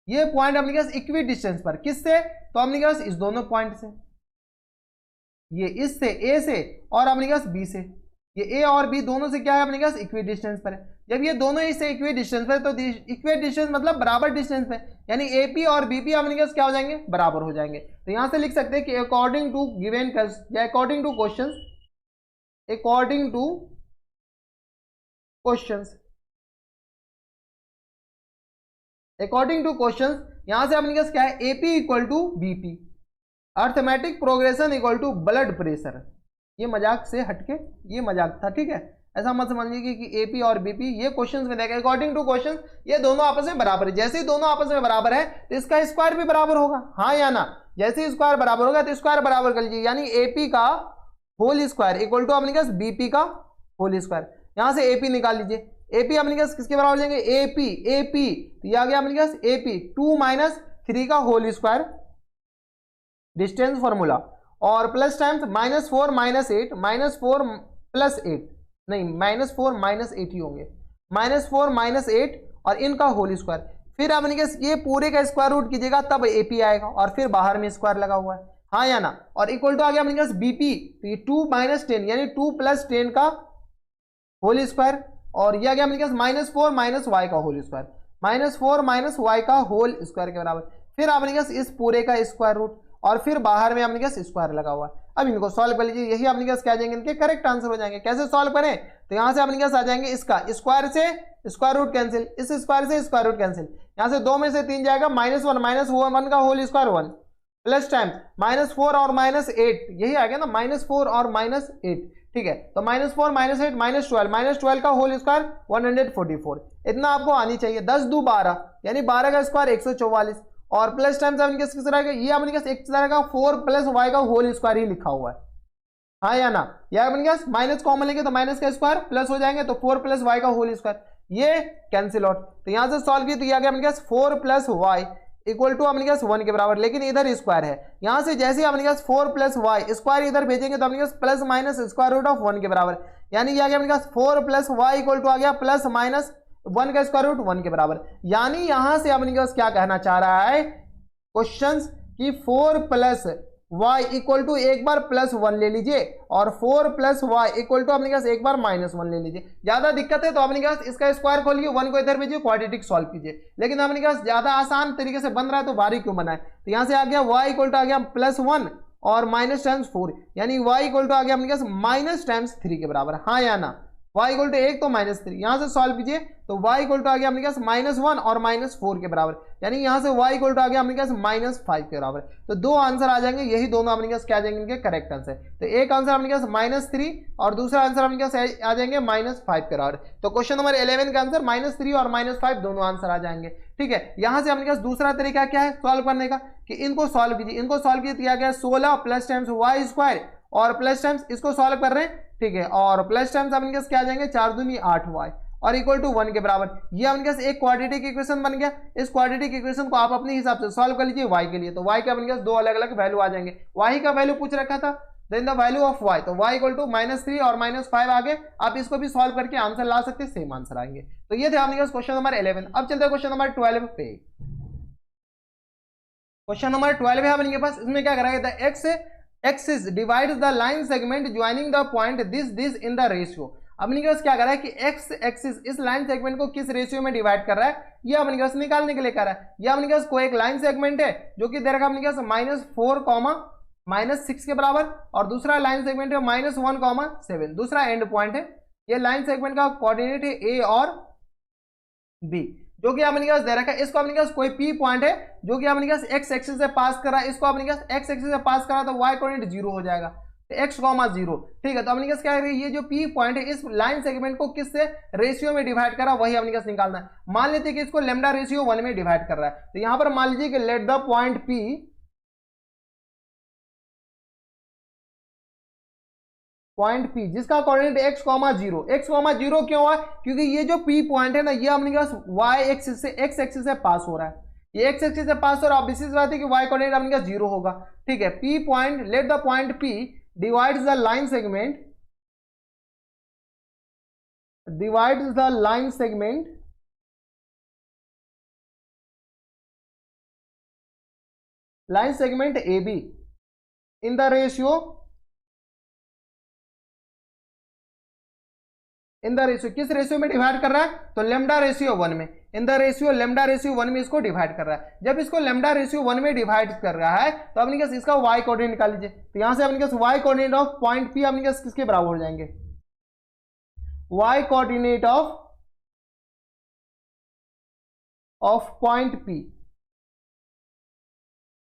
ये पॉइंट अपने पास इक्वी डिस्टेंस पर किससे, तो अपने पास इस दोनों पॉइंट से, ये इससे a से और अपने पास b से, ये a और b दोनों से क्या है अपने पास इक्वी डिस्टेंस पर है। जब ये दोनों इससे इक्वी डिस्टेंस पर, तो इक्वी डिस्टेंस मतलब बराबर डिस्टेंस पे, यानी AP और BP अपने पास क्या हो जाएंगे, बराबर हो जाएंगे। तो यहां से लिख सकते हैं कि अकॉर्डिंग टू गिवन या अकॉर्डिंग टू क्वेश्चंस यहां से अपने पास क्या है, AP equal to BP, arithmetic progression equal to blood pressure. ये मजाक से हटके, ये मजाक था, ठीक है, ऐसा मत समझिए कि AP और BP ये क्वेश्चंस में देखा अकॉर्डिंग टू क्वेश्चंस ये दोनों आपस में बराबर है। जैसे ही दोनों आपस में बराबर है तो इसका स्क्वायर भी बराबर होगा, हाँ या ना। जैसे ही स्क्वायर बराबर होगा तो स्क्वायर बराबर कर लीजिए, यानी AP का होल स्क्वायर इक्वल टू अपने पास BP का होल स्क्वायर। यहां से AP निकाल लीजिए, AP अपने पास किसके बराबर हो जाएंगे, AP तो ये आ गया अपने पास AP 2 - 3 का होल स्क्वायर, डिस्टेंस फॉर्मूला, और प्लस टाइम्स -4 - 8 -4 + 8 नहीं -4 - 8 ही होंगे, -4 - 8 और इनका होल स्क्वायर। फिर अपने पास ये पूरे का स्क्वायर रूट कीजिएगा तब AP आएगा, और फिर बाहर में स्क्वायर लगा हुआ है, हाँ या ना। और इक्वल टू आ गया अपने पास BP, तो ये 2 - 10 यानी 2 + 10 का होल स्क्वायर, और ये आ गया अपने पास -4 - y का होल स्क्वायर, -4 - y का होल स्क्वायर के बराबर। फिर अपने पास इस पूरे का स्क्वायर रूट, और फिर बाहर में अपने पास स्क्वायर लगा हुआ है। अब इनको सॉल्व कर लीजिए, यही अपने पास क्या आ जाएंगे, इनके करेक्ट आंसर हो जाएंगे। कैसे सॉल्व करें, तो यहाँ से अपने पास आ जाएंगे इसका स्क्वायर से स्क्वायर रूट कैंसिल, इस स्क्वायर से स्क्वायर रूट कैंसिल, यहाँ से 2 में से 3 जाएगा, -1 का होल स्क्वायर 1 प्लस टाइम -4 और -8, यही आ गया ना, -4 और -8, ठीक है। तो -4 -8 -12 का होल स्क्वायर 144, इतना आपको आनी चाहिए। 10 2 12 यानी 12 का स्क्वायर 144 और प्लस टाइम से किस तरह का, ये अपने पास एक तरह का 4 + y का होल स्क्वायर ही लिखा हुआ है, हाँ या ना। या अपने पास माइनस कॉमन लेंगे तो माइनस का स्क्वायर प्लस हो जाएंगे तो 4 + y का होल स्क्वायर, ये कैंसिल आउट। तो यहां से सॉल्व किया तो ये आ गया अपने पास 4 + y इक्वल टू अपने पास 1 के बराबर, लेकिन इधर स्क्वायर है। यहां से जैसे अपने पास 4 + y स्क्वायर इधर भेजेंगे तो अपने पास plus minus square root of 1 के बराबर, यानी ये आ गया अपने पास 4 + y इक्वल टू आ गया प्लस माइनस 1 का स्क्वायर रूट 1 के बराबर। यानी यहां से अपने पास क्या कहना चाह रहा है क्वेश्चन कि 4 + y इक्वल टू एक बार +1 ले लीजिए और 4 + y इक्वल टू अपने पास एक बार -1 ले लीजिए। ज्यादा दिक्कत है तो अपने पास इसका स्क्वायर खोलिए, 1 को इधर भेजिए, क्वाड्रेटिक सॉल्व कीजिए। लेकिन अपने पास ज्यादा आसान तरीके से बन रहा है तो बारी क्यों बनाए। तो यहां से आ गया y इक्वल टू आ गया +1 और माइनस टाइम्स 4, यानी y इक्वल टू आ गया अपने पास -3 के बराबर, हाँ या ना। y इक्वल टू 1 तो -3, यहां से सॉल्व कीजिए तो y इक्वल टू आ गया अपने पास -1 और -4 के बराबर, यानी यहां से y इक्वल टू आ गया अपने पास -5 के बराबर। तो 2 आंसर आ जाएंगे, यही दोनों अपने पास क्या आ जाएंगे इनके करेक्ट आंसर। तो एक आंसर अपने पास -3 और दूसरा आंसर अपने पास आ जाएंगे -5 के बराबर। तो क्वेश्चन नंबर 11 का आंसर -3 और -5 दोनों आंसर आ जाएंगे, ठीक है। यहां से अपने पास दूसरा तरीका क्या है सॉल्व करने का कि इनको सॉल्व कीजिए, इनको सॉल्व कीजिए तो आ गया 16 प्लस टाइम्स y स्क्वायर और प्लस टाइम्स इसको सॉल्व कर रहे हैं, ठीक है, और प्लस टाइम्स अपने पास क्या आ जाएंगे 4 दूनी 8y और इक्वल टू 1 के बराबर। ये अपने पास एक क्वाड्रेटिक इक्वेशन बन गया। इस क्वाड्रेटिक इक्वेशन को आप अपने हिसाब से सॉल्व कर लीजिए y के लिए, तो y के अपने पास 2 अलग अलग वैल्यू आ जाएंगे। y का वैल्यू पूछ रखा था, then the value of y, तो y इक्वल टू -3 और -5 आगे आप इसको भी सॉल्व करके आंसर ला सकते हैं, सेम आंसर आएंगे। तो ये थे अपने पास क्वेश्चन नंबर 11। अब चलते हैं क्वेश्चन नंबर 12 पे। क्वेश्चन नंबर 12 है अपने पास, इसमें क्या करा गया था, axis divides the line segment joining the point this in the ratio. अपने पास क्या कर रहा है कि एक्स एक्सिस इस लाइन सेगमेंट को किस रेशियो में डिवाइड कर रहा है, ये अपने पास निकालने के लिए कर रहा है। ये अपने पास कोई एक लाइन सेगमेंट है जो कि दे रखा अपने पास -4, -6 के बराबर, और दूसरा लाइन सेगमेंट है -1, 7, दूसरा एंड पॉइंट है। ये लाइन सेगमेंट का कोऑर्डिनेट है ए और बी, जो कि अपने पास दे रखा है। इसको अपने पास कोई पी पॉइंट है जो कि अपने पास एक्स एक्सिस से पास कर रहा है, इसको अपने पास एक्स एक्सिस से पास करा तो वाई कोऑर्डिनेट 0 हो जाएगा, तो x, 0, ठीक है। तो अपने पास क्या है, ये जो पी पॉइंट है इस लाइन सेगमेंट को किससे रेशियो में डिवाइड करा वही अपने पास निकालना है। मान लेते हैं कि इसको लैम्डा रेशियो 1 में डिवाइड कर रहा है, तो यहां पर मान लीजिए कि लेट द पॉइंट P जिसका कोऑर्डिनेट x, 0 क्यों हुआ, क्योंकि ये जो P पॉइंट है ना ये अपने पास y एक्सिस से x एक्सिस से पास हो रहा है, ये x एक्सिस से पास हो रहा है, अब इसी बात है कि y कोऑर्डिनेट अपने पास 0 होगा, ठीक है। P point, let the point P divides the line segment AB in the ratio किस रेशियो में डिवाइड कर रहा है, तो लैम्डा रेशियो 1 में, in the ratio lambda ratio 1 में इसको डिवाइड कर रहा है। जब इसको लैम्डा रेशियो 1 में डिवाइड कर रहा है तो अपने पास इसका y कोऑर्डिनेट निकाल लीजिए। तो यहां से अपने पास y coordinate of point P अपने पास किसके बराबर हो जाएंगे, y coordinate of point P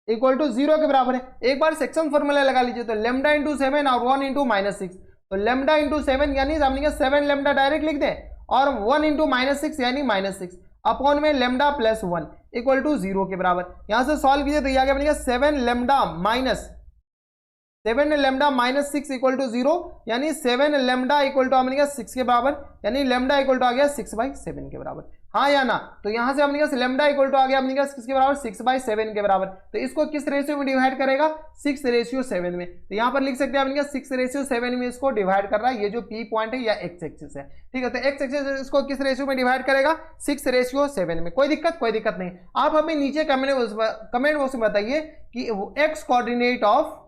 equal to 0 के बराबर है। एक बार सेक्शन फॉर्मूला लगा लीजिए, तो लैम्डा इंटू 7 और 1 इंटू -6, तो लैम्डा इंटू 7 यानी हमने 7 लैम्डा डायरेक्ट लिख दें और 1 इंटू -6 यानी -6 अपॉन में लैम्डा प्लस 1 इक्वल टू 0 के बराबर। यहां से सॉल्व कीजिए तो यह आ गया अपने 7 लैम्डा -6 इक्वल टू 0, यानी 7 लैम्डा इक्वल टू अपने 6 के बराबर, यानी लैम्डा इक्वल टू आ गया 6/7 के बराबर, हाँ या ना। तो यहां से अपने पास लैम्डा इक्वल टू आ गया अपने पास किसके बराबर, 6/7 के बराबर। तो इसको किस रेशियो में डिवाइड करेगा, 6:7 में। तो यहां पर लिख सकते हैं अपने पास 6:7 में इसको डिवाइड कर रहा है, ये जो पी पॉइंट है या एक्स एक्सिस है, ठीक है। तो एक्स एक्सिस इसको किस रेशियो में डिवाइड करेगा, 6:7 में। कोई दिक्कत नहीं। आप हमें नीचे कमेंट बॉक्स में बताइए कि एक्स कोऑर्डिनेट ऑफ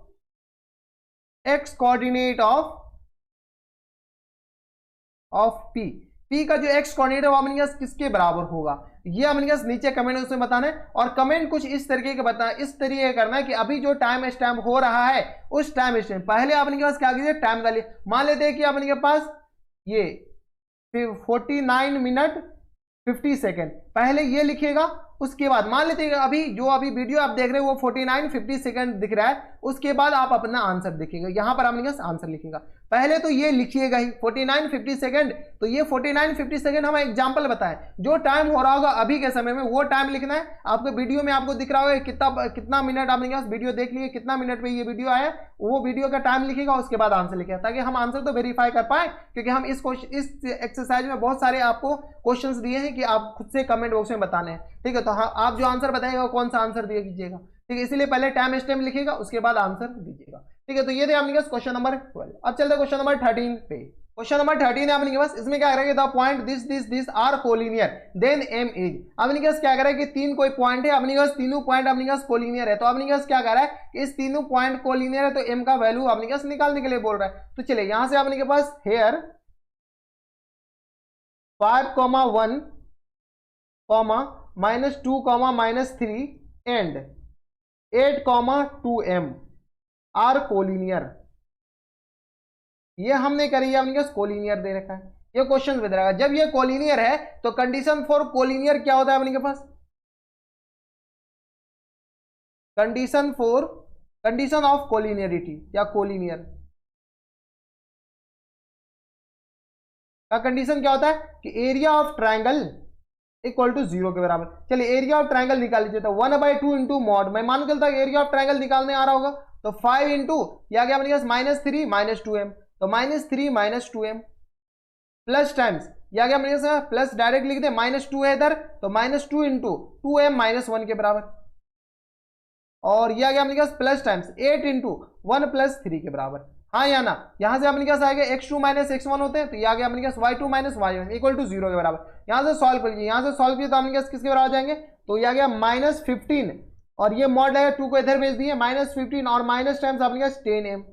P का जो एक्स कोऑर्डिनेट है वो अपने पास किसके बराबर होगा। ये अपने पास नीचे कमेंट उसमें बताना है। और कमेंट कुछ इस तरीके का बताना, इस तरीके करना है कि अभी जो टाइम स्टैम्प हो रहा है उस टाइम स्टैम्प पहले आपने के पास क्या कीजिए, टाइम डालिए। मान लेते हैं कि आपने के पास ये 49 मिनट 50 सेकेंड, पहले ये लिखिएगा। उसके बाद मान लेते हैं अभी जो अभी वीडियो आप देख रहे हो वो 49 50 सेकंड दिख रहा है, उसके बाद आप अपना आंसर लिखेंगे। यहां पर आपने आंसर लिखेगा, पहले तो ये लिखिएगा ही 49 50 सेकंड। तो ये 49 50 सेकंड हम एग्जांपल बताएं, जो टाइम हो रहा होगा अभी के समय में वो टाइम लिखना है। आपको वीडियो में आपको दिख रहा होगा कितना मिनट आपने वीडियो देख लिए, कितना मिनट पे ये वीडियो आया, वो वीडियो का टाइम लिखेगा, उसके बाद आंसर लिखेगा, ताकि हम आंसर तो वेरीफाई कर पाए। क्योंकि हम इस एक्सरसाइज में बहुत सारे आपको क्वेश्चंस दिए हैं कि आप खुद से कमेंट बॉक्स में बताने हैं, ठीक है। तो हाँ, आप जो आंसर बताएगा कौन सा आंसर दिया कीजिएगा, ठीक है। इसलिए पहले टाइम स्टैम्प लिखिएगा, उसके बाद आंसर दीजिएगा, ठीक है। तो ये थे आपके पास क्वेश्चन नंबर 12। अब चलते हैं क्वेश्चन नंबर 13 पे। क्वेश्चन नंबर 13 है आपके पास, इसमें क्या करेंगे, the point this are collinear then m is. आपके पास क्या करें कि तीन कोई पॉइंट है, आपके पास तीनों पॉइंट आपके पास कोलिनियर है। तो आपके पास क्या कर रहा है कि इस तीनों पॉइंट कोलिनियर है, तो एम का वैल्यू आपके पास निकालने के लिए बोल रहा है। तो चलिए यहां से आपके पास here 5,1, -2, -3 and 8,2m are collinear. ये हमने करी है, आपने कोलिनियर दे रखा है, ये क्वेश्चन बता रहा है। जब ये कोलिनियर है तो कंडीशन फॉर कोलिनियर क्या होता है अपने के पास, कंडीशन ऑफ कोलिनियरिटी या कोलिनियर का कंडीशन क्या होता है कि area of triangle equal to 0 के बराबर। चलिए एरिया ऑफ ट्राइंगल निकाल लीजिए। तो 1/2 इंटू मॉड, मैं मान चलता हूं एरिया ऑफ ट्राइंगल निकालने आ रहा होगा, तो 5 इंटू या गया अपने पास -3 -2m, तो -3 -2m प्लस टाइम्स या गया अपने पास प्लस, डायरेक्ट लिख दे, -2 है इधर, तो -2 इंटू 2m -1 के बराबर, और यह गया अपने पास प्लस टाइम्स 8 इंटू 1 + 3 के बराबर। हाँ या ना, यहां से अपने पास आएगा x2 - x1 होते हैं, तो यह गया अपने पास y2 - y1 इक्वल टू 0 के बराबर। यहां से सॉल्व कर लीजिए, यहां से सॉल्व किया तो अपने पास किसके बराबर जाएंगे, तो यह गया -15 और ये मॉड है 2 को इधर भेज दिए, -15 और माइनस टाइम्स अपने पास 10m,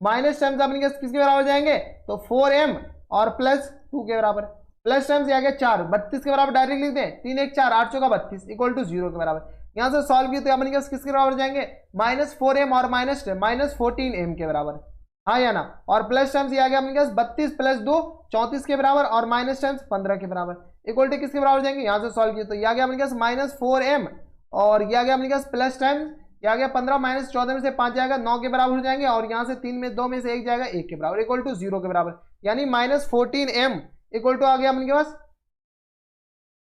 माइनस टाइम्स अपने पास किसके बराबर जाएंगे, तो 4m और +2 के बराबर, प्लस टाइम्स आ गया 4 32 के बराबर, डायरेक्ट लिख दें, 3 1 4 8 चौका 32 इक्वल टू 0 के बराबर। यहां से सॉल्व किया तो अपने पास किसके बराबर जाएंगे, -4m और -14m के बराबर। हाँ या ना, और प्लस टाइम्स ये आ गया अपने पास 32 + 2 34 के बराबर, और माइनस टाइम्स 15 के बराबर इक्वल टू किसके बराबर जाएंगे, यहां से सॉल्व किया तो ये आ गया अपने पास -4m और ये आ गया अपने पास प्लस टाइम्स ये आ गया 15 -14 में से 5 जाएगा 9 के बराबर हो जाएंगे, और यहाँ से 3 में 2 में से 1 जाएगा 1 के बराबर इक्वल टू 0 के बराबर, यानी -14m इक्वल टू आ गया अपने पास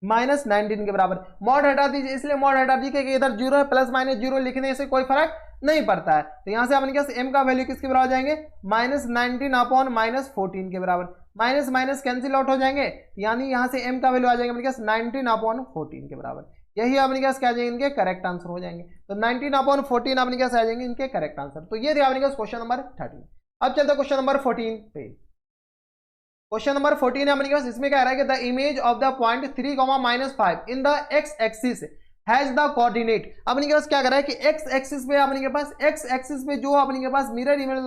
-19 के बराबर। मॉड हटा दीजिए, इसलिए मॉड हटा दीजिए कि इधर 0 है, +-0 लिखने से कोई फर्क नहीं पड़ता है। तो यहां से अपने पास m का वैल्यू किसके बराबर जाएंगे, -19/-14 के बराबर, माइनस माइनस कैंसिल आउट हो जाएंगे, यानी यहां से m का वैल्यू आ जाएगा अपने पास 19/14 के बराबर। यही अपने पास क्या जाएंगे, इनके करेक्ट आंसर हो जाएंगे। तो 19/14 अपने पास आ जाएंगे इनके करेक्ट आंसर। तो ये थे अपने पास क्वेश्चन नंबर 13। अब चलते क्वेश्चन नंबर 14 पे। क्वेश्चन नंबर 14 है अपने पास, इसमें क्या रहा है कि the image of the point 3, -5 in the x axis has the coordinate. अपने के पास क्या कर रहा है कि x एक्सिस पे अपने के पास x एक्सिस पे जो अपने के पास मिरर इमेज,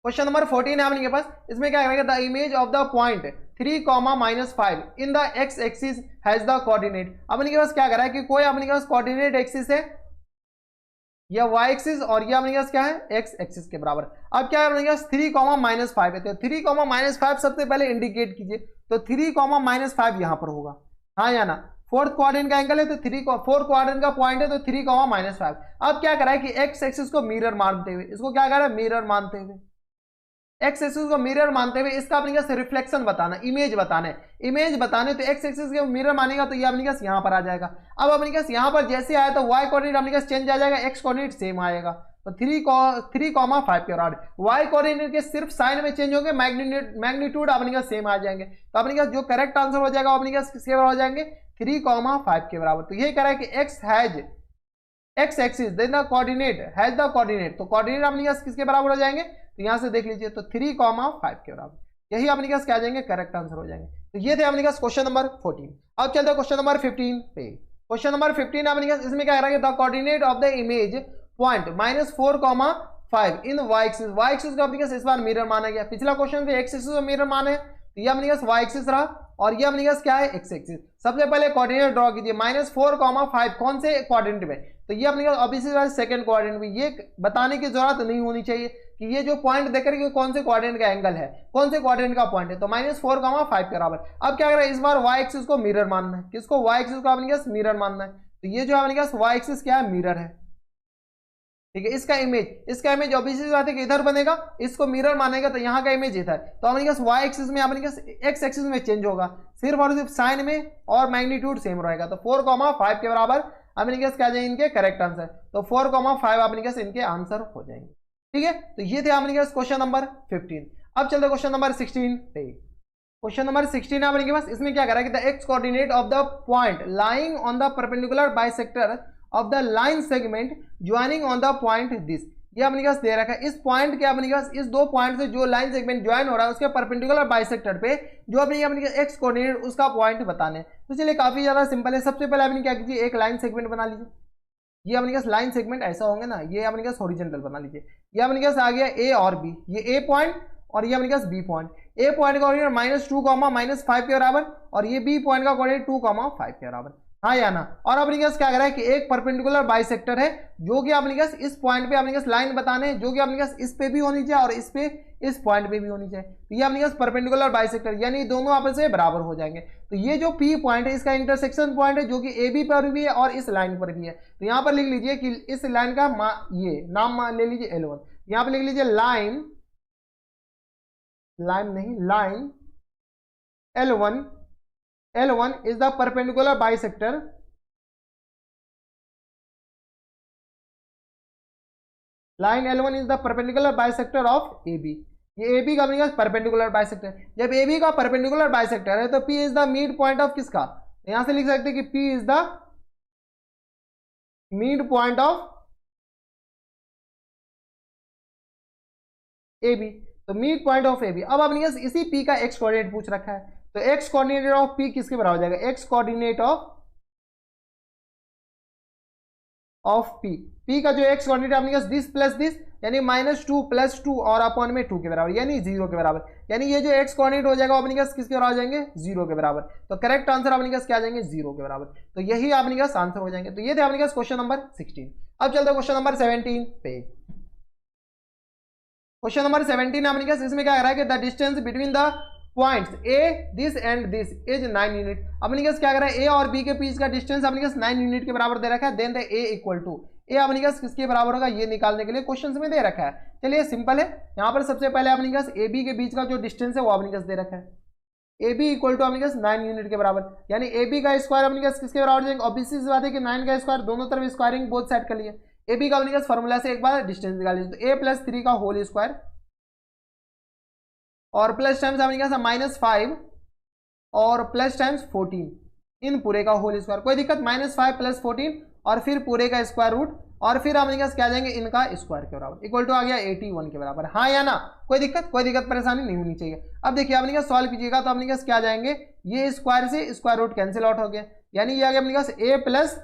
क्वेश्चन नंबर 14 है अपने के पास, इसमें क्या करेगा the image of the point 3, -5 in the x axis has the coordinate. अपने के पास क्या कर रहा है कि कोई अपने के पास कोऑर्डिनेट एक्सिस है, यह y एक्सिस और यह अपने पास क्या है x एक्सिस के बराबर। अब क्या है 3, -5 है, तो 3, -5 सबसे पहले इंडिकेट कीजिए, तो 3, -5 यहां पर होगा, हाँ या ना। फोर्थ क्वाड्रेंट का एंगल है, तो 4 क्वाड्रेंट का पॉइंट है, तो 3, -5। अब क्या करा है कि x एक्सिस को मिरर मानते हुए, इसको क्या करा है मिरर मानते हुए, x एक्सिस को मिरर मानते हुए इसका अपने पास रिफ्लेक्शन बताना, इमेज बताना है, इमेज बताने तो x एक्सिस के मिरर मानेगा तो ये अपने पास यहाँ पर आ जाएगा। अब अपने पास यहाँ पर जैसे आया तो y कोऑर्डिनेट अपने पास चेंज आ जाएगा, x कोऑर्डिनेट सेम आएगा, तो 3,5 के और y कोऑर्डिनेट के सिर्फ साइन में चेंज होंगे, मैग्नीट्यूड अपने पास सेम आ जाएंगे। तो अपने पास जो करेक्ट आंसर हो जाएगा अपने पास किसके बराबर हो जाएंगे, 3,5 के बराबर। तो यही कह रहा है कि x axis then the coordinate has the coordinate, तो कोऑर्डिनेट अपने पास किसके बराबर हो जाएंगे, तो यहां से देख लीजिए, तो 3,5 के बराबर। यही अपने पास क्या आ जाएंगे, करेक्ट आंसर हो जाएंगे। तो ये थे अपने पास क्वेश्चन नंबर 14। अब चलते हैं क्वेश्चन नंबर 15 पे। क्वेश्चन नंबर 15 अपने पास, इसमें क्या कह रहा है the coordinate of the image point -4,5 in y axis. y axis को अपने पास इस बार मिरर माना गया, पिछला क्वेश्चन पे x एक्सिस को मिरर माना है, तो ये अपने पास y एक्सिस रहा, और ये अपने पास क्या है एक्स एक्सिस। सबसे पहले कोऑर्डिनेट ड्रॉ कीजिए -4,5 कौन से क्वाड्रेंट में, तो ये अपने पास ऑब्वियसली सेकंड क्वाड्रेंट में। ये बताने की जरूरत नहीं होनी चाहिए कि ये जो पॉइंट देख रहे हैं कौन से क्वाड्रेंट का एंगल है, कौन से क्वाड्रेंट का पॉइंट है, तो -4,5 के बराबर। अब क्या कर रहा है, इस बार वाई एक्सिस को मिरर मानना है, किसको, वाई एक्सिस को अपने पास मिरर मानना है। तो ये जो अपने पास वाई एक्सिस क्या है, मिरर है, ठीक है। इसका इमेज ऑब्वियसली बात है कि इधर बनेगा, इसको मिरर मानेगा तो यहाँ का इमेज इधर, तो अपने पास वाई एक्सिस में अपने पास एक्स एक्सिस में चेंज होगा, सिर्फ और सिर्फ साइन में और मैग्नीट्यूड सेम रहेगा। तो 4,5 के बराबर अपने पास क्या जाएंगे इनके करेक्ट आंसर, तो 4,5 अपने पास इनके आंसर हो जाएंगे, ठीक है। तो ये थे अपने पास क्वेश्चन नंबर 15। अब चलते क्वेश्चन नंबर 16 पे। क्वेश्चन नंबर 16 है अपने पास, इसमें क्या करा कि the x coordinate of the point lying on the perpendicular bisector of the line segment joining on the point this. ये अपने पास दे रखा है, इस पॉइंट के अपने पास इस दो पॉइंट से जो लाइन सेगमेंट ज्वाइन हो रहा है उसके परपेंडिकुलर बाइसेक्टर पे जो अपने एक्स कोऑर्डिनेट उसका पॉइंट बताने। तो चलिए काफी ज्यादा सिंपल है। सबसे पहले आपने क्या कीजिए, एक लाइन सेगमेंट बना लीजिए। ये अपने पास लाइन सेगमेंट ऐसा होंगे ना, ये अपने पास हॉरिजॉन्टल बना लीजिए। ये अपने पास आ गया ए और बी, ये ए पॉइंट और ये अपने पास बी पॉइंट। ए पॉइंट का कोऑर्डिनेट -2, -5 के बराबर और ये बी पॉइंट का कोऑर्डिनेट 2, 5 के बराबर, हाँ या ना। और अपने पास क्या कर रहा है कि एक परपेंडिकुलर बाइसेक्टर है जो कि अपने पास इस पॉइंट पे अपने पास लाइन बताने जो कि अपने पास इस पे भी होनी चाहिए और इस पे इस पॉइंट पे भी होनी चाहिए। तो ये अपने पास परपेंडिकुलर बाइसेक्टर यानी दोनों आपस में बराबर हो जाएंगे। तो ये जो पी पॉइंट है इसका इंटरसेक्शन पॉइंट है जो कि ए बी पर भी है और इस लाइन पर भी है। तो यहाँ पर लिख लीजिए कि इस लाइन का ये नाम ले लीजिए L1। यहाँ पर लिख लीजिए line L1 is the perpendicular bisector line L1 is the perpendicular bisector of AB। ये AB का अपने पास परपेंडिकुलर बाइसेक्टर, जब AB का परपेंडिकुलर बाइसेक्टर है तो P is the mid point of किसका, यहां से लिख सकते हैं कि P is the mid point of AB। तो मिड पॉइंट ऑफ AB। अब अपने पास इसी P का एक्स कोऑर्डिनेट पूछ रखा है, तो एक्स कोऑर्डिनेट ऑफ P किसके बराबर हो जाएगा, एक्स कोऑर्डिनेट ऑफ P का जो एक्स कोऑर्डिनेट अपने पास दिस प्लस दिस यानी -2 + 2 और अपॉन में 2 के बराबर यानी 0 के बराबर, यानी ये जो एक्स कोऑर्डिनेट हो जाएगा अपने पास किसके बराबर हो जाएंगे, 0 के बराबर। तो करेक्ट आंसर अपने पास क्या आ जाएंगे, 0 के बराबर। तो यही अपने पास आंसर हो जाएंगे। तो ये थे अपने पास क्वेश्चन नंबर 16। अब चलते क्वेश्चन नंबर 17 पे। क्वेश्चन नंबर 17 अपने पास, इसमें क्या कह रहा है कि the distance between the points A this and this is 9 unit. अपने पास क्या कर रहा है, ए और बी के बीच का डिस्टेंस अपने पास 9 यूनिट के बराबर दे रखा है। Then the A equal to A अपने पास किसके बराबर होगा ये निकालने के लिए क्वेश्चन में दे रखा है। चलिए सिंपल है, यहाँ पर सबसे पहले अपने पास ए बी के बीच का जो डिस्टेंस है वो अपने पास दे रखा है। ए बी इक्वल टू अपने पास 9 यूनिट के बराबर, यानी ए बी का स्क्वायर अपने पास किसके बराबर जाएंगे, ऑब्वियसली सी बात है कि 9 का स्क्वायर दोनों तरफ स्क्वायरिंग बोथ साइड कर लिए। ए बी का अपने पास फॉर्मूला से एक बार डिस्टेंस निकाल लीजिए, तो ए + 3 का होल स्क्वायर और प्लस टाइम्स अपने पास -5 और प्लस टाइम्स 14 इन पूरे का होल स्क्वायर, कोई दिक्कत, -5 + 14 और फिर पूरे का स्क्वायर रूट और फिर अपने पास क्या जाएंगे इनका स्क्वायर के बराबर इक्वल टू आ गया 81 के बराबर, हाँ या ना। कोई दिक्कत परेशानी नहीं होनी चाहिए। अब देखिए अपने पास सॉल्व कीजिएगा तो अपने पास क्या जाएंगे, ये स्क्वायर से स्क्वायर रूट कैंसिल आउट हो गया, यानी ये आ गया अपने पास a +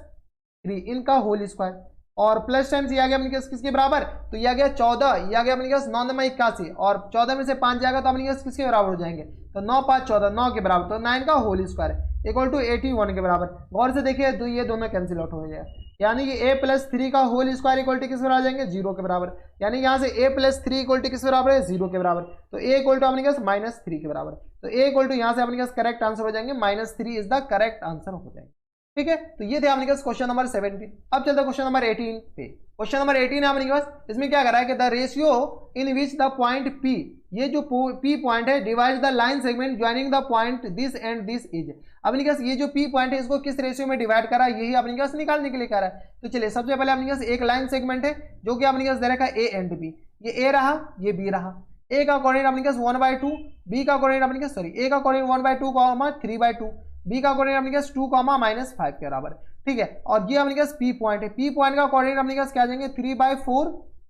3 इनका होल स्क्वायर और प्लस टाइम्स ये आ गया अपने पास किसके बराबर, तो ये आ गया 14, ये आ गया अपने पास 9 × 9 = 81 और 14 में से 5 जाएगा तो अपने पास किसके बराबर हो जाएंगे, तो 9 × 5 = 14, 9 के बराबर, तो 9 का होल स्क्वायर इक्वल टू 81 के बराबर। गौर से देखिए तो ये दोनों कैंसिल आउट हो जाएगा, यानी कि a + 3 का होल स्क्वायर इक्वल टू किस बराबर आ जाएंगे, 0 के बराबर, यानी यहाँ से a + 3 इक्वल टू किस बराबर है, 0 के बराबर। तो a इक्वल टू अपने पास -3 के बराबर, तो a इक्वल टू यहाँ से अपने पास करेक्ट आंसर हो जाएंगे, -3 इज द करेक्ट आंसर हो जाएंगे, ठीक है। तो ये थे अपने पास क्वेश्चन नंबर 17। अब चलते क्वेश्चन नंबर 18 पे। क्वेश्चन नंबर 18 है अपने पास, इसमें क्या कर रहा है कि the ratio in which the point P, ये जो P पॉइंट है divide the line segment joining the point this and this is. अपने पास ये जो P पॉइंट है इसको किस रेशियो में डिवाइड करा है यही अपने पास निकालने के लिए कह रहा है। तो चलिए सबसे पहले अपने पास एक लाइन सेगमेंट है जो कि अपने पास दे रखा है A एंड B, ये A रहा ये B रहा। A का कोऑर्डिनेट अपने पास 1/2, B का कोऑर्डिनेट अपने पास A का कोऑर्डिनेट 1/2, 3/2, B का कोऑर्डिनेट अपने पास 2, -5 के बराबर, ठीक है। और ये अपने पास P पॉइंट है, P पॉइंट का कोऑर्डिनेट अपने पास क्या जाएंगे 3/4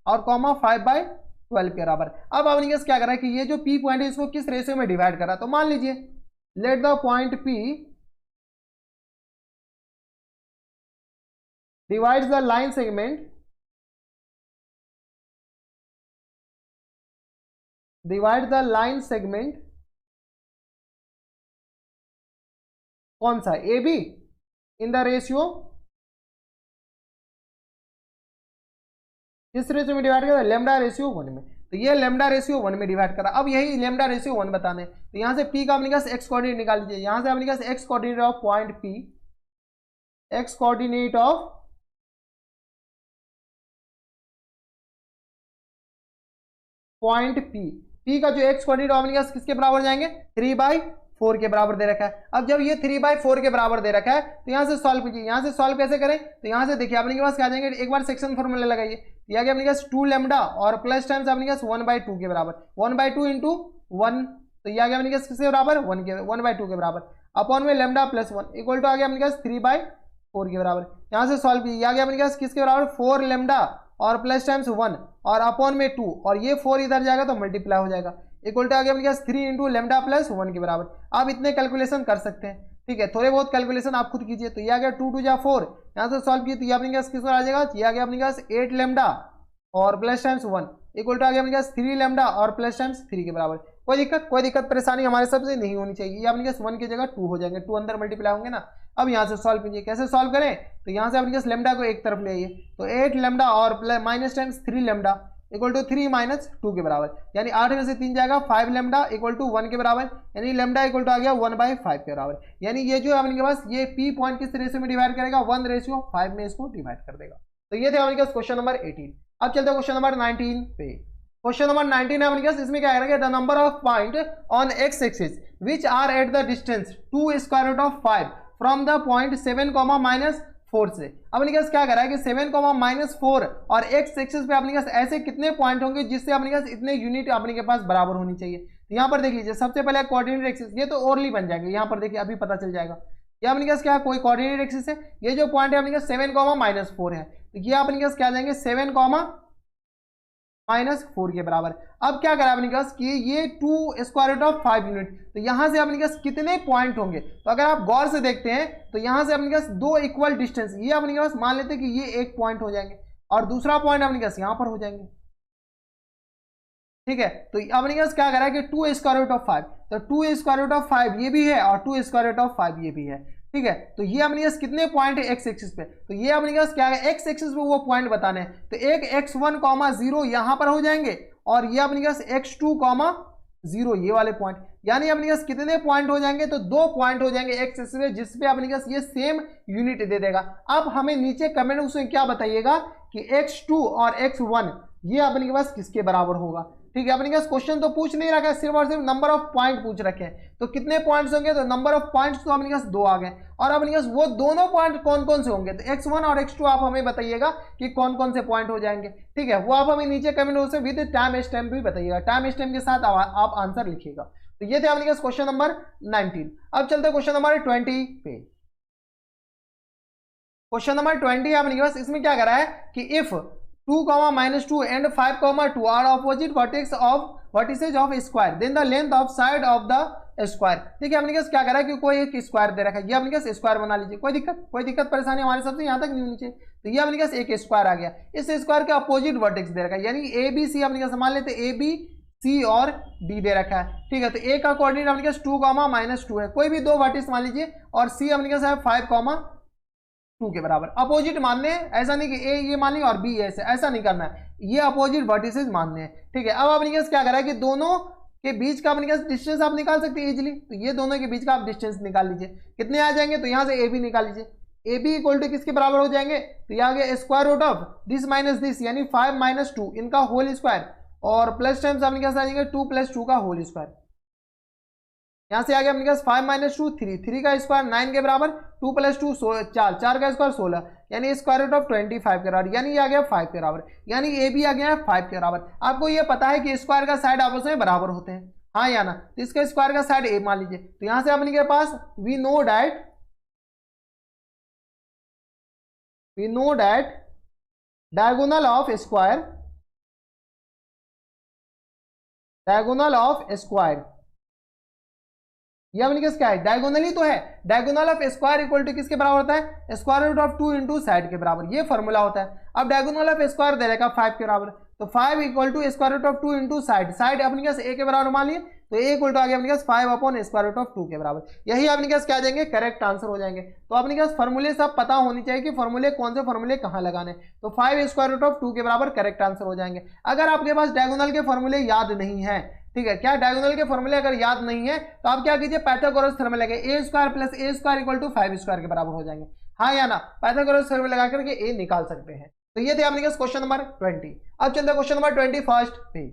और 5/12 के बराबर। अब अपने पास क्या कर रहा है कि ये जो P पॉइंट है इसको किस रेशियो में डिवाइड करा, तो मान लीजिए let the point P divides the line segment कौन सा, A be in the ratio, किस रेशियो में डिवाइड करा, लेमडा रेशियो 1 में। तो ये लेमडा रेशियो 1 में डिवाइड करा। अब यही लेमडा रेशियो 1 बताने, तो यहाँ से पी का अपने पास एक्स कोऑर्डिनेट निकाल लीजिए। यहाँ से अपने पास X coordinate of point P, X coordinate of point P, P का जो एक्स कोऑर्डिनेट अपने पास किसके बराबर जाएंगे, 3/4 के बराबर दे रखा है। अब जब ये 3/4 के बराबर दे रखा है तो यहाँ से सॉल्व कीजिए। यहाँ से सॉल्व कैसे करें, तो यहाँ से देखिए अपने के पास क्या जाएंगे, एक बार सेक्शन फॉर्मूला लगाइए। ये आ गया अपने पास 2 लेमडा और प्लस टाइम्स अपने पास 1/2 के बराबर, 1/2 इंटू 1, तो ये आ गया अपने पास किसके बराबर, 1/2 के बराबर, अपॉन में लेमडा प्लस 1 इक्वल टू आ गया अपने पास 3/4 के बराबर। यहाँ से सॉल्व कीजिए, आ गया अपने पास किसके बराबर, 4 लेमडा और प्लस टाइम्स 1 और अपॉन में 2, और ये 4 इधर जाएगा तो मल्टीप्लाई हो जाएगा, इक्वल टू आ गया अपने पास 3 इंटू लेमडा प्लस 1 के बराबर। आप इतने कैलकुलेशन कर सकते हैं, ठीक है, थोड़े बहुत कैलकुलेशन आप खुद कीजिए। तो ये आ गया 2 2 4, यहाँ से सॉल्व किए तो ये अपने पास किस आ जाएगा, ये आ गया अपने पास 8 लेमडा और प्लस टाइम्स 1 इक्वल टू आ गया अपने पास 3 लेमडा और प्लस टाइम्स 3 के बराबर। कोई दिक्कत परेशानी हमारे सबसे नहीं होनी चाहिए। ये अपने पास 1 की जगह 2 हो जाएंगे, 2 अंदर मल्टीप्लाई होंगे ना। अब यहाँ से सॉल्व कीजिए, कैसे सॉल्व करें, तो यहाँ से अपने पास लेमडा को एक तरफ ले आइए, तो 8 लेमडा और minus times 3 lambda equal to 3 minus 2 के बराबर, यानी 8 में से 3 जाएगा, 5 लेमडा इक्वल टू 1 के बराबर, यानी लेमडा इक्वल टू आ गया 1/5 के बराबर। यानी ये जो है अपने पास ये पी पॉइंट किस रेशियो में डिवाइड करेगा, 1/5 में इसको डिवाइड कर देगा। तो ये थे अपने पास क्वेश्चन नंबर 18। अब चलते हैं क्वेश्चन नंबर 19 पे। क्वेश्चन नंबर 19 है अपने पास, इसमें क्या करेगा, the number of point on x axis which are at the distance 2 square root of 5 from the point 7, -4 से। अपने पास क्या करा है कि 7, -4 और एक्स एक्सिस पे अपने पास ऐसे कितने पॉइंट होंगे जिससे अपने पास इतने यूनिट अपने के पास बराबर होनी चाहिए। तो यहाँ पर देख लीजिए, सबसे पहले कोऑर्डिनेट एक्सिस, ये तो ओरली बन जाएंगे, यहाँ पर देखिए अभी पता चल जाएगा। ये अपने पास क्या कोई कोऑर्डिनेट एक्सिस है, ये जो पॉइंट है अपने पास 7, -4 है, तो ये अपने पास क्या जाएंगे 7, -4 के बराबर। अब क्या करा अपने पास कि ये 2 स्क्वायर रूट ऑफ 5 यूनिट, तो यहां से अपने पास कितने पॉइंट होंगे, तो अगर आप गौर से देखते हैं तो यहां से अपने पास 2 इक्वल डिस्टेंस, ये अपने पास मान लेते हैं कि ये एक पॉइंट हो जाएंगे और दूसरा पॉइंट अपने पास यहां पर हो जाएंगे, ठीक है। तो अपने पास क्या करा है कि 2 स्क्वायर रूट ऑफ 5, तो 2 स्क्वायर रूट ऑफ 5 ये भी है और 2 स्क्वायर रूट ऑफ 5 ये भी है, ठीक है। तो ये अपने पास कितने पॉइंट है एक्स एक्सिस पे, तो ये अपने पास क्या है एक्स एक्सिस पे वो पॉइंट बताने हैं, तो एक x1, 0 यहां पर हो जाएंगे और ये अपने पास x2, 0 ये वाले पॉइंट, यानी अपने पास कितने पॉइंट हो जाएंगे, तो 2 पॉइंट हो जाएंगे एक्स एक्सिस पे, जिसपे अपने पास ये सेम यूनिट दे देगा। अब हमें नीचे कमेंट उसमें क्या बताइएगा कि x2 और x1 ये अपने के पास किसके बराबर होगा, ठीक है। अपने पास क्वेश्चन तो पूछ नहीं रखा है, सिर्फ और सिर्फ नंबर ऑफ पॉइंट पूछ रखे हैं, तो कितने पॉइंट्स होंगे, तो नंबर ऑफ पॉइंट्स तो अपने पास 2 आ गए, और अपने पास वो दोनों पॉइंट कौन कौन से होंगे, तो x1 और x2 आप हमें बताइएगा कि कौन कौन से पॉइंट हो जाएंगे, ठीक है। वो आप हमें नीचे कमेंट बॉक्स में विद टाइम स्टैम्प भी बताइएगा, टाइम स्टैम्प के साथ आप आंसर लिखिएगा। तो ये थे अपने पास क्वेश्चन नंबर 19। अब चलते हैं क्वेश्चन नंबर 20 पे। क्वेश्चन नंबर 20 अपने पास, इसमें क्या करा है कि if 2, -2 and 5, 2 are opposite vertices of square, then the length of side of the square। ठीक है, अपने पास क्या करा है कि कोई एक स्क्वायर दे रखा है, ये अपने पास स्क्वायर बना लीजिए, कोई दिक्कत परेशानी हमारे सबसे यहाँ तक नहीं होनी चाहिए। तो ये अपने पास एक स्क्वायर आ गया, इस स्क्वायर के अपोजिट वर्टेक्स दे रखा है, यानी ए बी सी अपने पास मान लेते ए बी सी और डी दे रखा है, ठीक है। तो ए का कोऑर्डिनेट अपने पास 2, -2 है, कोई भी 2 वर्टेक्स मान लीजिए, और सी अपने पास है 5, 2 के बराबर। अपोजिट मानने हैं, ऐसा नहीं कि ए ये मान लिया और बी ऐसा नहीं करना है, ये अपोजिट वर्टिसेस मानने हैं, ठीक है। अब अपने पास क्या करा है कि दोनों के बीच का अपने पास डिस्टेंस आप निकाल सकते हैं इजीली, तो ये दोनों के बीच का आप डिस्टेंस निकाल लीजिए, कितने आ जाएंगे, तो यहाँ से ए बी निकाल लीजिए, ए बी इक्वल टू किसके बराबर हो जाएंगे, तो यहाँ गया square root of this minus this, यानी 5 - 2 इनका होल स्क्वायर, और प्लस टाइम्स अपने पास आ जाएंगे 2 + 2 का होल स्क्वायर। यहाँ से आ गया अपने पास 5 - 2 3 का स्क्वायर 9 के बराबर, 2 + 2 4 का स्क्वायर 16, यानी स्क्वायर रूट ऑफ 25 के बराबर, यानी ये आ गया 5 के बराबर, यानी ए बी आ गया 5 के बराबर। आपको ये पता है कि स्क्वायर का साइड आपस में बराबर होते हैं, हाँ या ना, तो इसका स्क्वायर का साइड ए मान लीजिए। तो यहाँ से अपने के पास we know that diagonal of square ये अपने पास क्या है, डायगोनल ही तो है, diagonal of square equal to किसके बराबर होता है, स्क्वायर रूट ऑफ 2 × साइड के बराबर, ये फॉर्मूला होता है। अब डायगोनल ऑफ स्क्वायर दे रहेगा 5 के बराबर, तो 5 equal to square root of 2 into side, side अपने पास a के बराबर मान लिए, तो a इक्वल टू आ गया अपने पास 5 अपॉन स्क्वायर रूट ऑफ 2 के बराबर। यही अपने पास क्या आ जाएंगे, करेक्ट आंसर हो जाएंगे। तो अपने पास फॉर्मूले सब पता होनी चाहिए कि फॉर्मूले कौन से फॉर्मूले कहाँ लगाने, तो 5 स्क्वायर रूट ऑफ 2 के बराबर करेक्ट आंसर हो जाएंगे। अगर आपके पास डायगोनल के फॉर्मूले याद नहीं है, ठीक है, क्या डायगोनल के फॉर्मूले अगर याद नहीं है तो आप क्या कीजिए, पाइथागोरस थ्योरम लगे, a square plus a square equal to 5 square के बराबर हो जाएंगे, हाँ या ना, पाइथागोरस थ्योरम लगा करके a निकाल सकते हैं। तो ये थे आपने क्वेश्चन नंबर 20। अब चलते हैं क्वेश्चन नंबर 21 पे।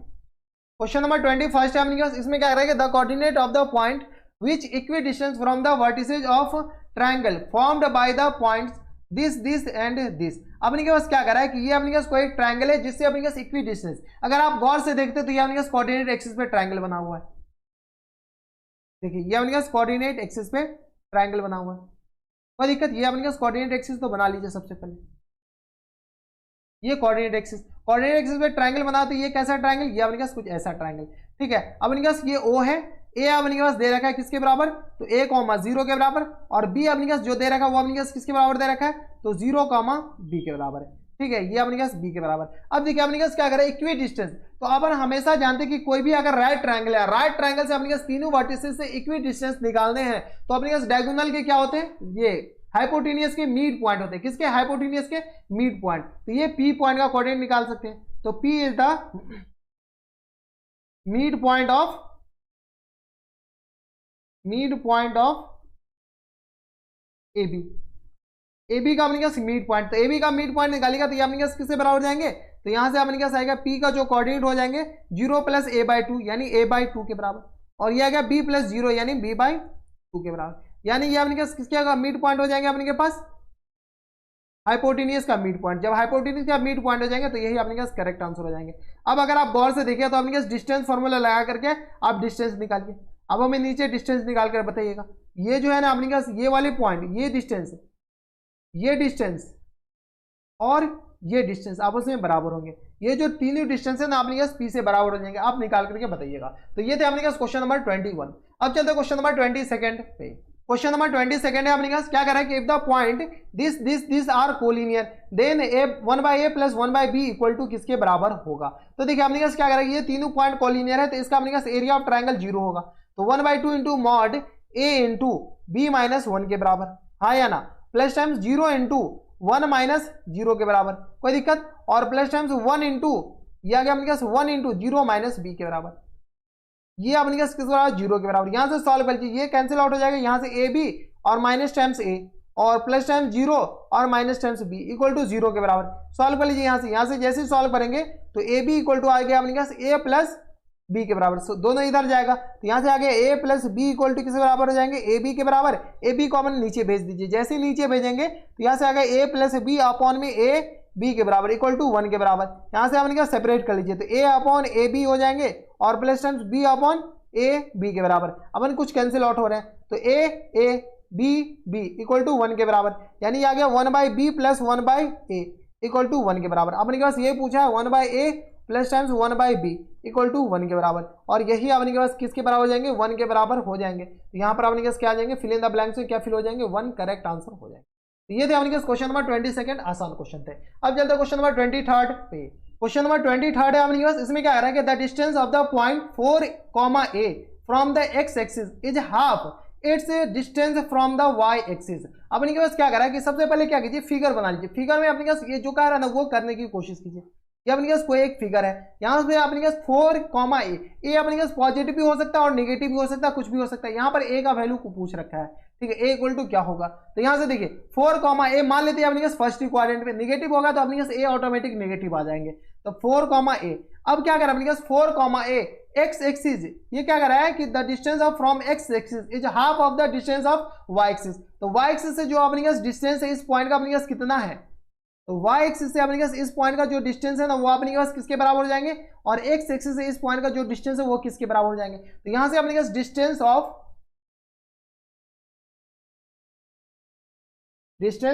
क्वेश्चन नंबर 21 है आपने, इसमें क्या करेंगे, the coordinate of the point which equi distance from the vertices of triangle formed by the points this and this. अपने के पास क्या करा है कि ये अपने पास कोई ट्रायंगल है जिससे अपने पास इक्वी डिस्टेंस, अगर आप गौर से देखते तो ये अपने पास कोऑर्डिनेट एक्सिस पे ट्रायंगल बना हुआ है, देखिए ये अपने पास कोऑर्डिनेट एक्सिस पे ट्रायंगल बना हुआ है, कोई दिक्कत, ये अपने पास कोऑर्डिनेट एक्सिस तो बना लीजिए सबसे पहले, ये कोऑर्डिनेट एक्सिस पे ट्रायंगल बना, तो ये कैसा ट्रायंगल, ये अपने पास कुछ ऐसा ट्रायंगल, ठीक है। अब अपने पास ये O है, ए अपने पास दे रखा है किसके बराबर, तो a, 0 के बराबर, और b अपने पास जो दे रखा है वो अपने पास किसके बराबर दे रखा है, तो 0, b के बराबर है, ठीक है, ये अपने पास b के बराबर। अब देखिए अपने पास क्या करें, इक्वी डिस्टेंस, तो अपन हमेशा जानते हैं कि कोई भी अगर राइट ट्रायंगल है, राइट ट्रायंगल से अपने पास तीनों वर्टिसेस से इक्वी डिस्टेंस निकालने हैं, तो अपने पास डायगोनल के क्या होते हैं, ये हाइपोटेनियस के मिड पॉइंट होते हैं, किसके, हाइपोटेनियस के मिड पॉइंट, तो ये p पॉइंट का कोऑर्डिनेट निकाल सकते हैं, तो p is the mid point of AB, AB का अपने पास मिड पॉइंट, तो AB का मिड पॉइंट निकालेगा तो ये अपने पास किससे बराबर हो जाएंगे, तो यहां से अपने पास आएगा P का जो कोऑर्डिनेट हो जाएंगे 0 प्लस a/2 यानी a/2 के बराबर, और ये आ गया b प्लस 0 यानी b/2 के बराबर, यानी ये अपने पास किसके मिड पॉइंट हो जाएंगे, अपने के पास हाइपोटेनियस का मिड पॉइंट। जब हाइपोटेनियस का मिड पॉइंट हो जाएंगे तो यही अपने पास करेक्ट आंसर हो जाएंगे। अब अगर आप गौर से देखिए तो अपने पास डिस्टेंस फॉर्मूला लगा करके आप डिस्टेंस निकालिए। अब हमें नीचे डिस्टेंस निकाल कर बताइएगा, ये जो है ना अपने पास ये वाले पॉइंट, ये डिस्टेंस और ये डिस्टेंस आपस में बराबर होंगे, ये जो तीनों डिस्टेंस है ना अपने पास p से बराबर हो जाएंगे, आप निकाल करके बताइएगा। तो ये थे अपने पास क्वेश्चन नंबर 21। अब चलते हैं क्वेश्चन नंबर 22 पे। क्वेश्चन नंबर 22 है अपने पास, क्या कर रहा है कि if the point this are collinear then a 1/a plus 1/b equal to किसके बराबर होगा। तो देखिए अपने पास क्या कर रहा है, ये तीनों पॉइंट कोलिनियर है तो इसका अपने पास एरिया ऑफ ट्रायंगल 0 होगा, तो 1/2 into mod a into b minus 1 के बराबर, हाँ या ना, प्लस टाइम्स 0 इंटू 1 माइनस 0 के बराबर, कोई दिक्कत, और प्लस टाइम्स 1 इंटू ये आ गया अपने पास 1 इंटू 0 माइनस b के बराबर, ये अपने पास किस बराबर 0 के बराबर। यहां से सॉल्व कर लीजिए, ये कैंसिल आउट हो जाएगा, यहां से ए बी और माइनस टाइम्स ए और प्लस टाइम्स 0 और minus times b equal to 0 के बराबर। सॉल्व कर लीजिए, यहां से जैसे सॉल्व करेंगे तो ए बी इक्वल टू आ गया अपने पास ए प्लस बी के बराबर, दोनों इधर जाएगा तो यहां से आ गया ए प्लस बी इक्वल टू किसके बराबर हो जाएंगे, ए बी के बराबर। ए बी कॉमन नीचे भेज दीजिए, जैसे ही नीचे भेजेंगे तो यहां से आ गया ए प्लस बी अपॉन में ए बी के बराबर इक्वल टू 1 के बराबर। यहां से अपने क्या सेपरेट कर लीजिए, तो ए अपॉन ए बी हो जाएंगे और plus times b upon a b के बराबर। अपन कुछ कैंसिल आउट हो रहे हैं तो a b b equal to 1 के बराबर, यानी आ गया 1/b plus 1/a equal to 1 के बराबर। अपने के पास ये पूछा है 1/a plus times 1/b equal to 1 के बराबर, और यही अपने के पास किसके बराबर हो जाएंगे, 1 के बराबर हो जाएंगे। तो यहाँ पर अपने के पास क्या आ जाएंगे, फिल इन द ब्लैंक्स में क्या फिल हो जाएंगे, 1 करेक्ट आंसर हो जाएंगे। तो ये थे अपने के क्वेश्चन नंबर 22 आसान क्वेश्चन थे। अब चलते क्वेश्चन नंबर 23 पे। क्वेश्चन नंबर 23 है अपने के पास, इसमें क्या आ रहा है कि the distance of the point 4, a from the x axis is half it's distance from the y axis. अपने के पास क्या कर रहा है कि सबसे पहले क्या कीजिए, फिगर बना लीजिए। फिगर में अपने पास ये जो कह रहा है ना वो करने की कोशिश कीजिए। ये अपने पास कोई एक फिगर है, यहाँ से अपने पास 4, a अपने पास पॉजिटिव भी हो सकता है और नेगेटिव भी हो सकता है, कुछ भी हो सकता है। यहाँ पर a का वैल्यू को पूछ रखा है, ठीक है, a इक्वल टू क्या होगा। तो यहाँ से देखिए 4, a मान लेते हैं अपने पास फर्स्ट क्वाड्रेंट पे, नेगेटिव होगा तो अपने पास a ऑटोमेटिक नेगेटिव आ जाएंगे। तो 4, a अब क्या करें अपने पास 4, a x एक्सिस, ये क्या कर रहा है कि the distance of from x axis is half of the distance of y axis. तो y एक्सिस से जो अपने पास डिस्टेंस है इस पॉइंट का अपने पास कितना है, तो y एक्सिस से अपने पास इस पॉइंट का जो डिस्टेंस है ना वो अपने पास किसके बराबर हो जाएंगे, और x एक्सिस से इस पॉइंट का जो डिस्टेंस है वो किसके बराबर हो जाएंगे। तो यहां से अपने पास डिस्टेंस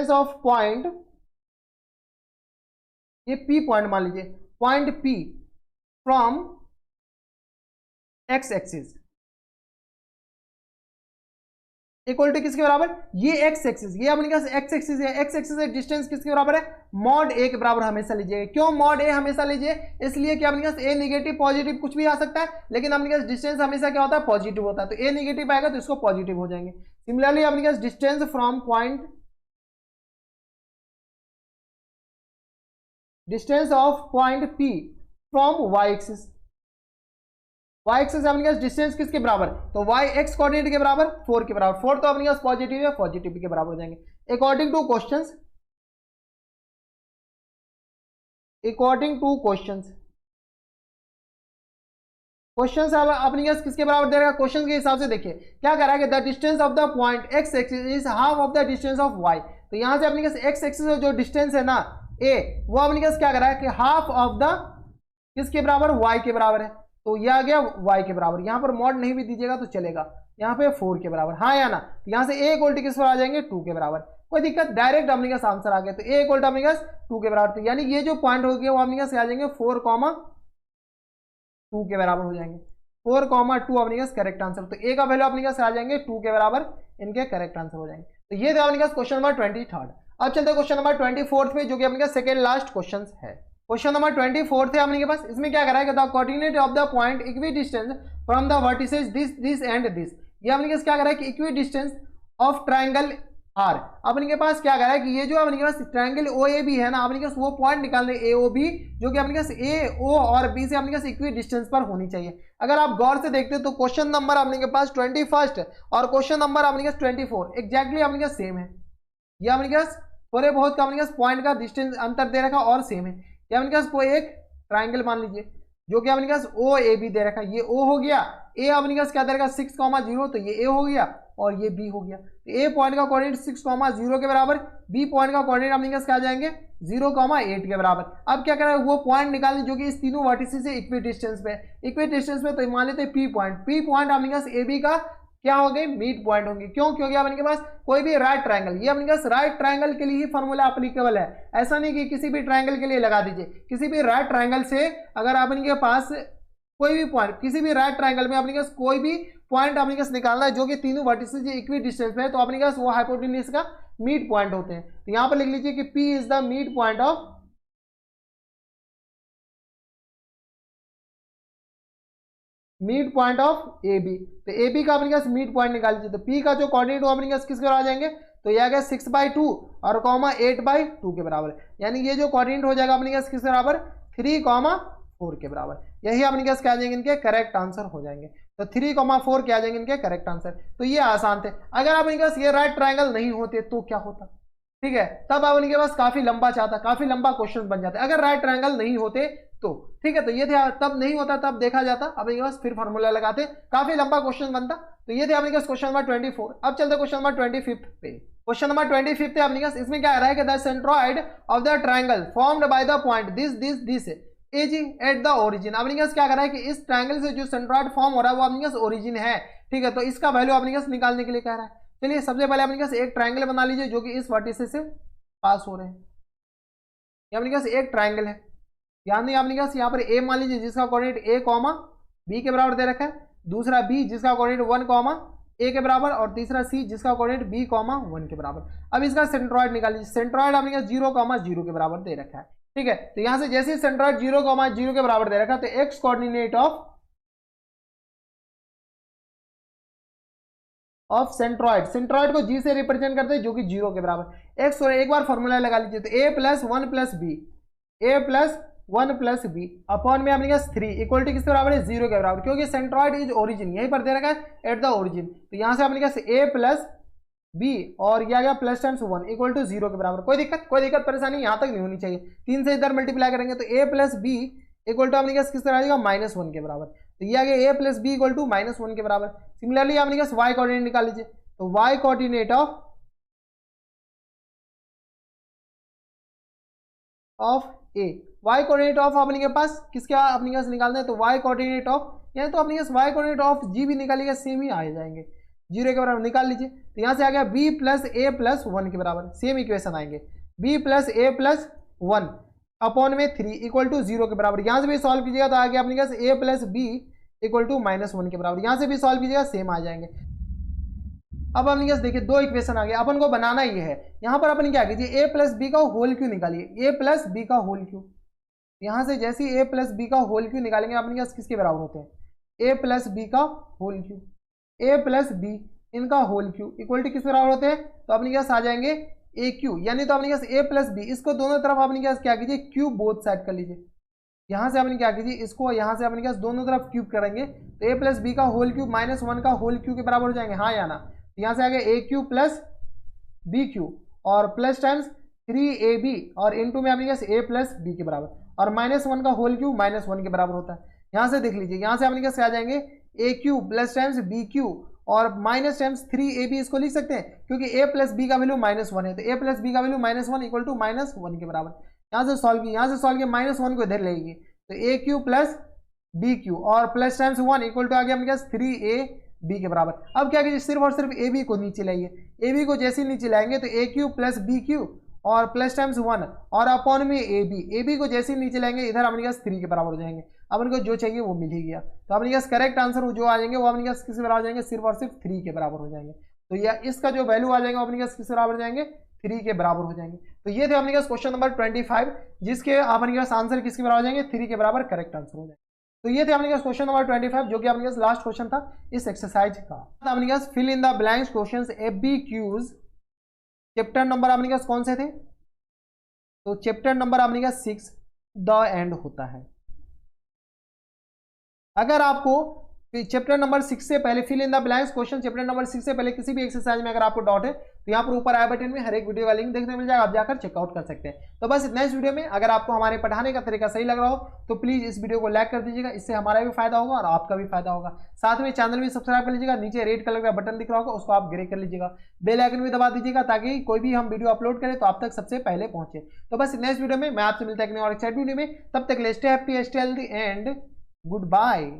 ऑफ पॉइंट, ये p पॉइंट मान लीजिए, point p from x axis, equal to किसके बराबर, ये एक्स एक्सिस, ये अपने पास एक्स एक्सिस है, एक्स एक्सिस है, डिस्टेंस किसके बराबर है, मॉड ए के बराबर हमेशा लीजिएगा। क्यों मॉड ए हमेशा लीजिए, इसलिए कि अपने पास ए नेगेटिव पॉजिटिव कुछ भी आ सकता है, लेकिन अपने पास डिस्टेंस हमेशा क्या होता है, पॉजिटिव होता है, तो ए नेगेटिव आएगा तो इसको पॉजिटिव हो जाएंगे। सिमिलरली अपने पास distance from point, distance of point P from Y axis, Y axis अपने पास डिस्टेंस किसके बराबर, तो वाई एक्स कोऑर्डिनेट के बराबर 4 के बराबर, 4 तो अपने पास पॉजिटिव है, पॉजिटिव के बराबर हो जाएंगे। According to questions, according to questions, question अब अपने पास किसके बराबर दे रहा है, क्वेश्चन के हिसाब से देखिए क्या कह रहा है कि the distance of the point x axis is half of the distance of y, तो यहां से अपने पास एक्स एक्सिस जो डिस्टेंस है ना ए, वो अपने पास क्या कर रहा है कि हाफ ऑफ द किसके बराबर, वाई के बराबर है, तो यह आ गया y के बराबर। यहां पर मॉड नहीं भी दीजिएगा तो चलेगा, यहाँ पे 4 के बराबर, हाँ या ना, तो यहां से a इक्वल टू किस पर आ जाएंगे, 2 के बराबर, कोई दिक्कत, डायरेक्ट अपने पास आंसर आ गया, तो a इक्वल टू अपने पास 2 के बराबर, तो यानी ये जो पॉइंट हो गया वो अपने पास आ जाएंगे 4,2 के बराबर हो जाएंगे, 4,2 अपने पास करेक्ट आंसर, तो a का वैल्यू अपने पास आ जाएंगे 2 के बराबर, इनके करेक्ट आंसर हो जाएंगे। तो ये था अपने पास क्वेश्चन नंबर 23। अब चलते हैं क्वेश्चन नंबर 24 पे, जो कि अपने पास सेकेंड लास्ट क्वेश्चन है। क्वेश्चन नंबर 24 है अपने के पास, इसमें क्या करा है, the coordinate of the point equidistant from the vertices this and this, ये अपने के पास क्या करा है कि equidistant of triangle are, अपने के पास क्या करा है कि ये जो अपने के पास ट्रायंगल ओ ए बी है ना, अपने के पास वो पॉइंट निकालने ए ओ बी, जो कि अपने के पास ए ओ और बी से अपने के पास इक्वी डिस्टेंस पर होनी चाहिए। अगर आप गौर से देखते हो तो क्वेश्चन नंबर अपने के पास 21 और क्वेश्चन नंबर अपने के पास 24 एक्जैक्टली अपने के पास सेम है, ये अपने के पास थोड़े बहुत का अपने के पास पॉइंट का डिस्टेंस अंतर दे रखा और सेम है। या अपने पास कोई एक ट्राइंगल मान लीजिए जो कि अपने पास ओ ए बी दे रखा है, ये ओ हो गया, ए अपने पास क्या दे रखा 6,0, तो ये ए हो गया और ये बी हो गया, तो ए पॉइंट का कोऑर्डिनेट 6,0 के बराबर, बी पॉइंट का कोऑर्डिनेट अपने पास क्या जाएंगे 0,8 के बराबर। अब क्या करें, वो पॉइंट निकालने जो कि इस तीनों वर्टिसेस से इक्वी डिस्टेंस पे, इक्वी डिस्टेंस पे, तो मान लेते हैं पी पॉइंट, पी पॉइंट अपने पास ए बी का क्या हो गए, मीट पॉइंट होंगे। क्यों, क्योंकि अपने के पास कोई भी राइट ट्रायंगल, ये अपने पास राइट ट्रायंगल के लिए ही फॉर्मूला एप्लीकेबल है, ऐसा नहीं कि किसी भी ट्रायंगल के लिए लगा दीजिए, किसी भी राइट ट्रायंगल से अगर अपने के पास कोई भी पॉइंट, किसी भी राइट ट्रायंगल में अपने पास कोई भी पॉइंट अपने पास निकालना है जो कि तीनों वर्टिसेस से इक्वी डिस्टेंस में है, तो अपने पास वो हाइपोटेन्यूज का मीट पॉइंट होते हैं। तो यहां पर लिख लीजिए कि P is the mid point of mid point of a b, तो ए बी का अपने पास मीट पॉइंट निकाल लीजिए, तो पी का जो कोऑर्डिनेट हो अपने पास किसके आ जाएंगे, तो ये आ गया 6/2 और 8/2 के बराबर, यानी ये जो कोऑर्डिनेट हो जाएगा अपने पास किसके बराबर 3,4 के बराबर, यही अपने पास क्या आ जाएंगे इनके करेक्ट आंसर हो जाएंगे। तो 3,4 क्या आ जाएंगे इनके करेक्ट आंसर। तो ये आसान थे, अगर अपने पास ये राइट ट्रायंगल नहीं होते तो क्या होता, ठीक है, तब अब उनके पास काफी लंबा चाहता, काफी लंबा क्वेश्चन बन जाता अगर राइट ट्रायंगल नहीं होते तो, ठीक है। तो ये थे, तब नहीं होता तब देखा जाता, अब इनके पास फिर फार्मूला लगाते, काफी लंबा क्वेश्चन बनता। तो ये थे अपने पास क्वेश्चन नंबर 24। अब चलते क्वेश्चन नंबर 25 पे। क्वेश्चन नंबर 25 है अपने पास, इसमें क्या रहा है कि the centroid of the triangle formed by the point this is at the origin, अपने पास क्या कर रहा है कि इस ट्रायंगल से जो सेंट्रॉइड फॉर्म हो रहा है वो अपने पास ओरिजिन है, ठीक है। तो इसका वैल्यू अपने पास निकालने के लिए कह रहा है। चलिए सबसे पहले अपने पास एक ट्रायंगल बना लीजिए जो कि इस वर्टिसेस से पास हो रहे हैं, ये अपने पास एक ट्रायंगल है, याद नहीं अपने पास यहाँ पर ए मान लीजिए जिसका कोऑर्डिनेट ए कॉमा बी के बराबर दे रखा है, दूसरा बी जिसका कोऑर्डिनेट 1 कॉमा ए के बराबर, और तीसरा सी जिसका कोऑर्डिनेट बी कॉमा 1 के बराबर। अब इसका सेंट्रॉइड निकाल लीजिए, सेंट्रॉइड अपने पास 0,0 के बराबर दे रखा है, ठीक है। तो यहां से जैसे ही सेंट्रॉइड 0,0 के बराबर दे रखा है, तो एक्स कोऑर्डिनेट ऑफ सेंट्रॉइड को जी से रिप्रेजेंट करते हैं जो कि 0 के बराबर। एक्स और एक बार फॉर्मूला लगा लीजिए, तो a + 1 + b, a + 1 + b upon में अपने पास 3 इक्वल टू किसके बराबर है 0 के बराबर, क्योंकि सेंट्रॉइड इज ओरिजिन, यहीं पर दे रखा है एट द ओरिजिन। तो यहां से अपने पास a + b और यह आ गया प्लस टाइम्स 1 इक्वल टू 0 के बराबर। कोई दिक्कत परेशानी यहां तक नहीं होनी चाहिए, 3 से इधर मल्टीप्लाई करेंगे तो a + b इक्वल टू अपने पास किस तरह आ जाएगा -1 के बराबर। तो ये आ गया a + b इक्वल टू -1 के बराबर। सिमिलरली अपने पास y कोऑर्डिनेट निकाल लीजिए, तो y coordinate of a, y coordinate of अपने के पास किसके अपने पास निकालना है, तो y कोऑर्डिनेट ऑफ, यानी तो अपने पास y कोऑर्डिनेट ऑफ g भी निकालिएगा सेम ही आ जाएंगे, 0 के बराबर निकाल लीजिए। तो यहाँ से आ गया b + a + 1 के बराबर, सेम इक्वेशन आएंगे, b + a + 1 अपॉन में 3 इक्वल टू 0 के बराबर। यहाँ से भी सॉल्व कीजिएगा तो आ गया अपने पास a + b इक्वल टू -1 के बराबर, यहाँ से भी सॉल्व कीजिएगा सेम आ जाएंगे। अब अपने पास देखिए दो इक्वेशन आ गया, अपन को बनाना ये है। यहाँ पर अपन क्या कीजिए, a प्लस बी का होल क्यू निकालिए, a प्लस बी का होल क्यू। यहाँ से जैसे ही a प्लस बी का होल क्यू निकालेंगे अपने पास किसके बराबर होते हैं, a प्लस बी का whole cube, a plus b इनका होल क्यू इक्वल टू किस बराबर होते हैं, तो अपने पास आ जाएंगे ए क्यू, यानी तो अपने पास a प्लस बी, इसको दोनों तरफ अपने पास क्या कीजिए क्यूब बोथ साइड कर लीजिए। यहाँ से अपने क्या कीजिए, इसको यहाँ से अपने पास दोनों तरफ क्यूब करेंगे तो a प्लस बी का होल क्यूब माइनस 1 का होल क्यू के बराबर हो जाएंगे, हाँ या ना। यहाँ से आगे ए क्यू प्लस बी क्यू और प्लस टाइम्स 3ab और इनटू में अपने पास a प्लस बी के बराबर, और माइनस 1 का होल क्यू माइनस 1 के बराबर होता है। यहाँ से देख लीजिए, यहाँ से अपने पास आ जाएंगे A Q plus times B Q और माइनस टाइम्स 3ab, इसको लिख सकते हैं क्योंकि a प्लस बी का वैल्यू माइनस 1 है, तो a प्लस बी का value minus 1 equal to minus 1 के बराबर। यहाँ से सॉल्व किया, यहाँ से सॉल्व किया, माइनस 1 को इधर लेगी तो ए क्यू प्लस बी क्यू और प्लस टाइम्स 1 इक्वल टू आ गया अपने पास 3ab के बराबर। अब क्या कीजिए, सिर्फ और सिर्फ ए बी को नीचे लाइए, ए बी को जैसे ही नीचे लाएंगे तो ए क्यू प्लस बी क्यू और प्लस टाइम्स 1 और अपॉन में ए बी को जैसे ही नीचे लाएंगे इधर अपने पास 3 के बराबर हो जाएंगे। अब उनको जो चाहिए वो मिल ही गया, तो अपने पास करेक्ट आंसर जो आ जाएंगे वो अपने पास किसके बराबर हो जाएंगे, सिर्फ और सिर्फ 3 के बराबर हो जाएंगे। तो यह इसका जो वैल्यू आ जाएगा अपने पास किसके बराबर हो जाएंगे, 3 के बराबर हो जाएंगे। तो ये थे अपने पास क्वेश्चन नंबर 25 जिसके अपने पास आंसर किसके बराबर हो जाएंगे, 3 के बराबर करेक्ट आंसर हो जाएंगे। तो ये थे अपने पास क्वेश्चन नंबर 25 जो कि अपने पास लास्ट क्वेश्चन था इस एक्सरसाइज का। अपने पास fill in the blanks questions FBQs chapter number अपने पास कौन से थे, तो चैप्टर नंबर अपने पास 6 द एंड होता है। अगर आपको चैप्टर नंबर 6 से पहले fill in the blanks question chapter number 6 से पहले किसी भी एक्सरसाइज में अगर आपको डाउट है तो यहाँ पर ऊपर आई बटन में हर एक वीडियो का लिंक देखने मिल जाएगा, आप जाकर चेकआउट कर सकते हैं। तो बस इतना इस वीडियो में, अगर आपको हमारे पढ़ाने का तरीका सही लग रहा हो तो प्लीज इस वीडियो को लाइक कर दीजिएगा, इससे हमारा भी फायदा होगा और आपका भी फायदा होगा। साथ में चैनल भी सब्सक्राइब कर लीजिएगा, नीचे रेड कलर का बटन दिख रहा होगा उसको आप ग्रे कर लीजिएगा, बेल आइकन भी दबा दीजिएगा ताकि कोई भी हम वीडियो अपलोड करें तो आप तक सबसे पहले पहुंचे। तो बस इतना इस वीडियो में, मैं आपसे मिलता है और एक्साइट वीडियो में, तब तक stay happy stay healthy and good bye.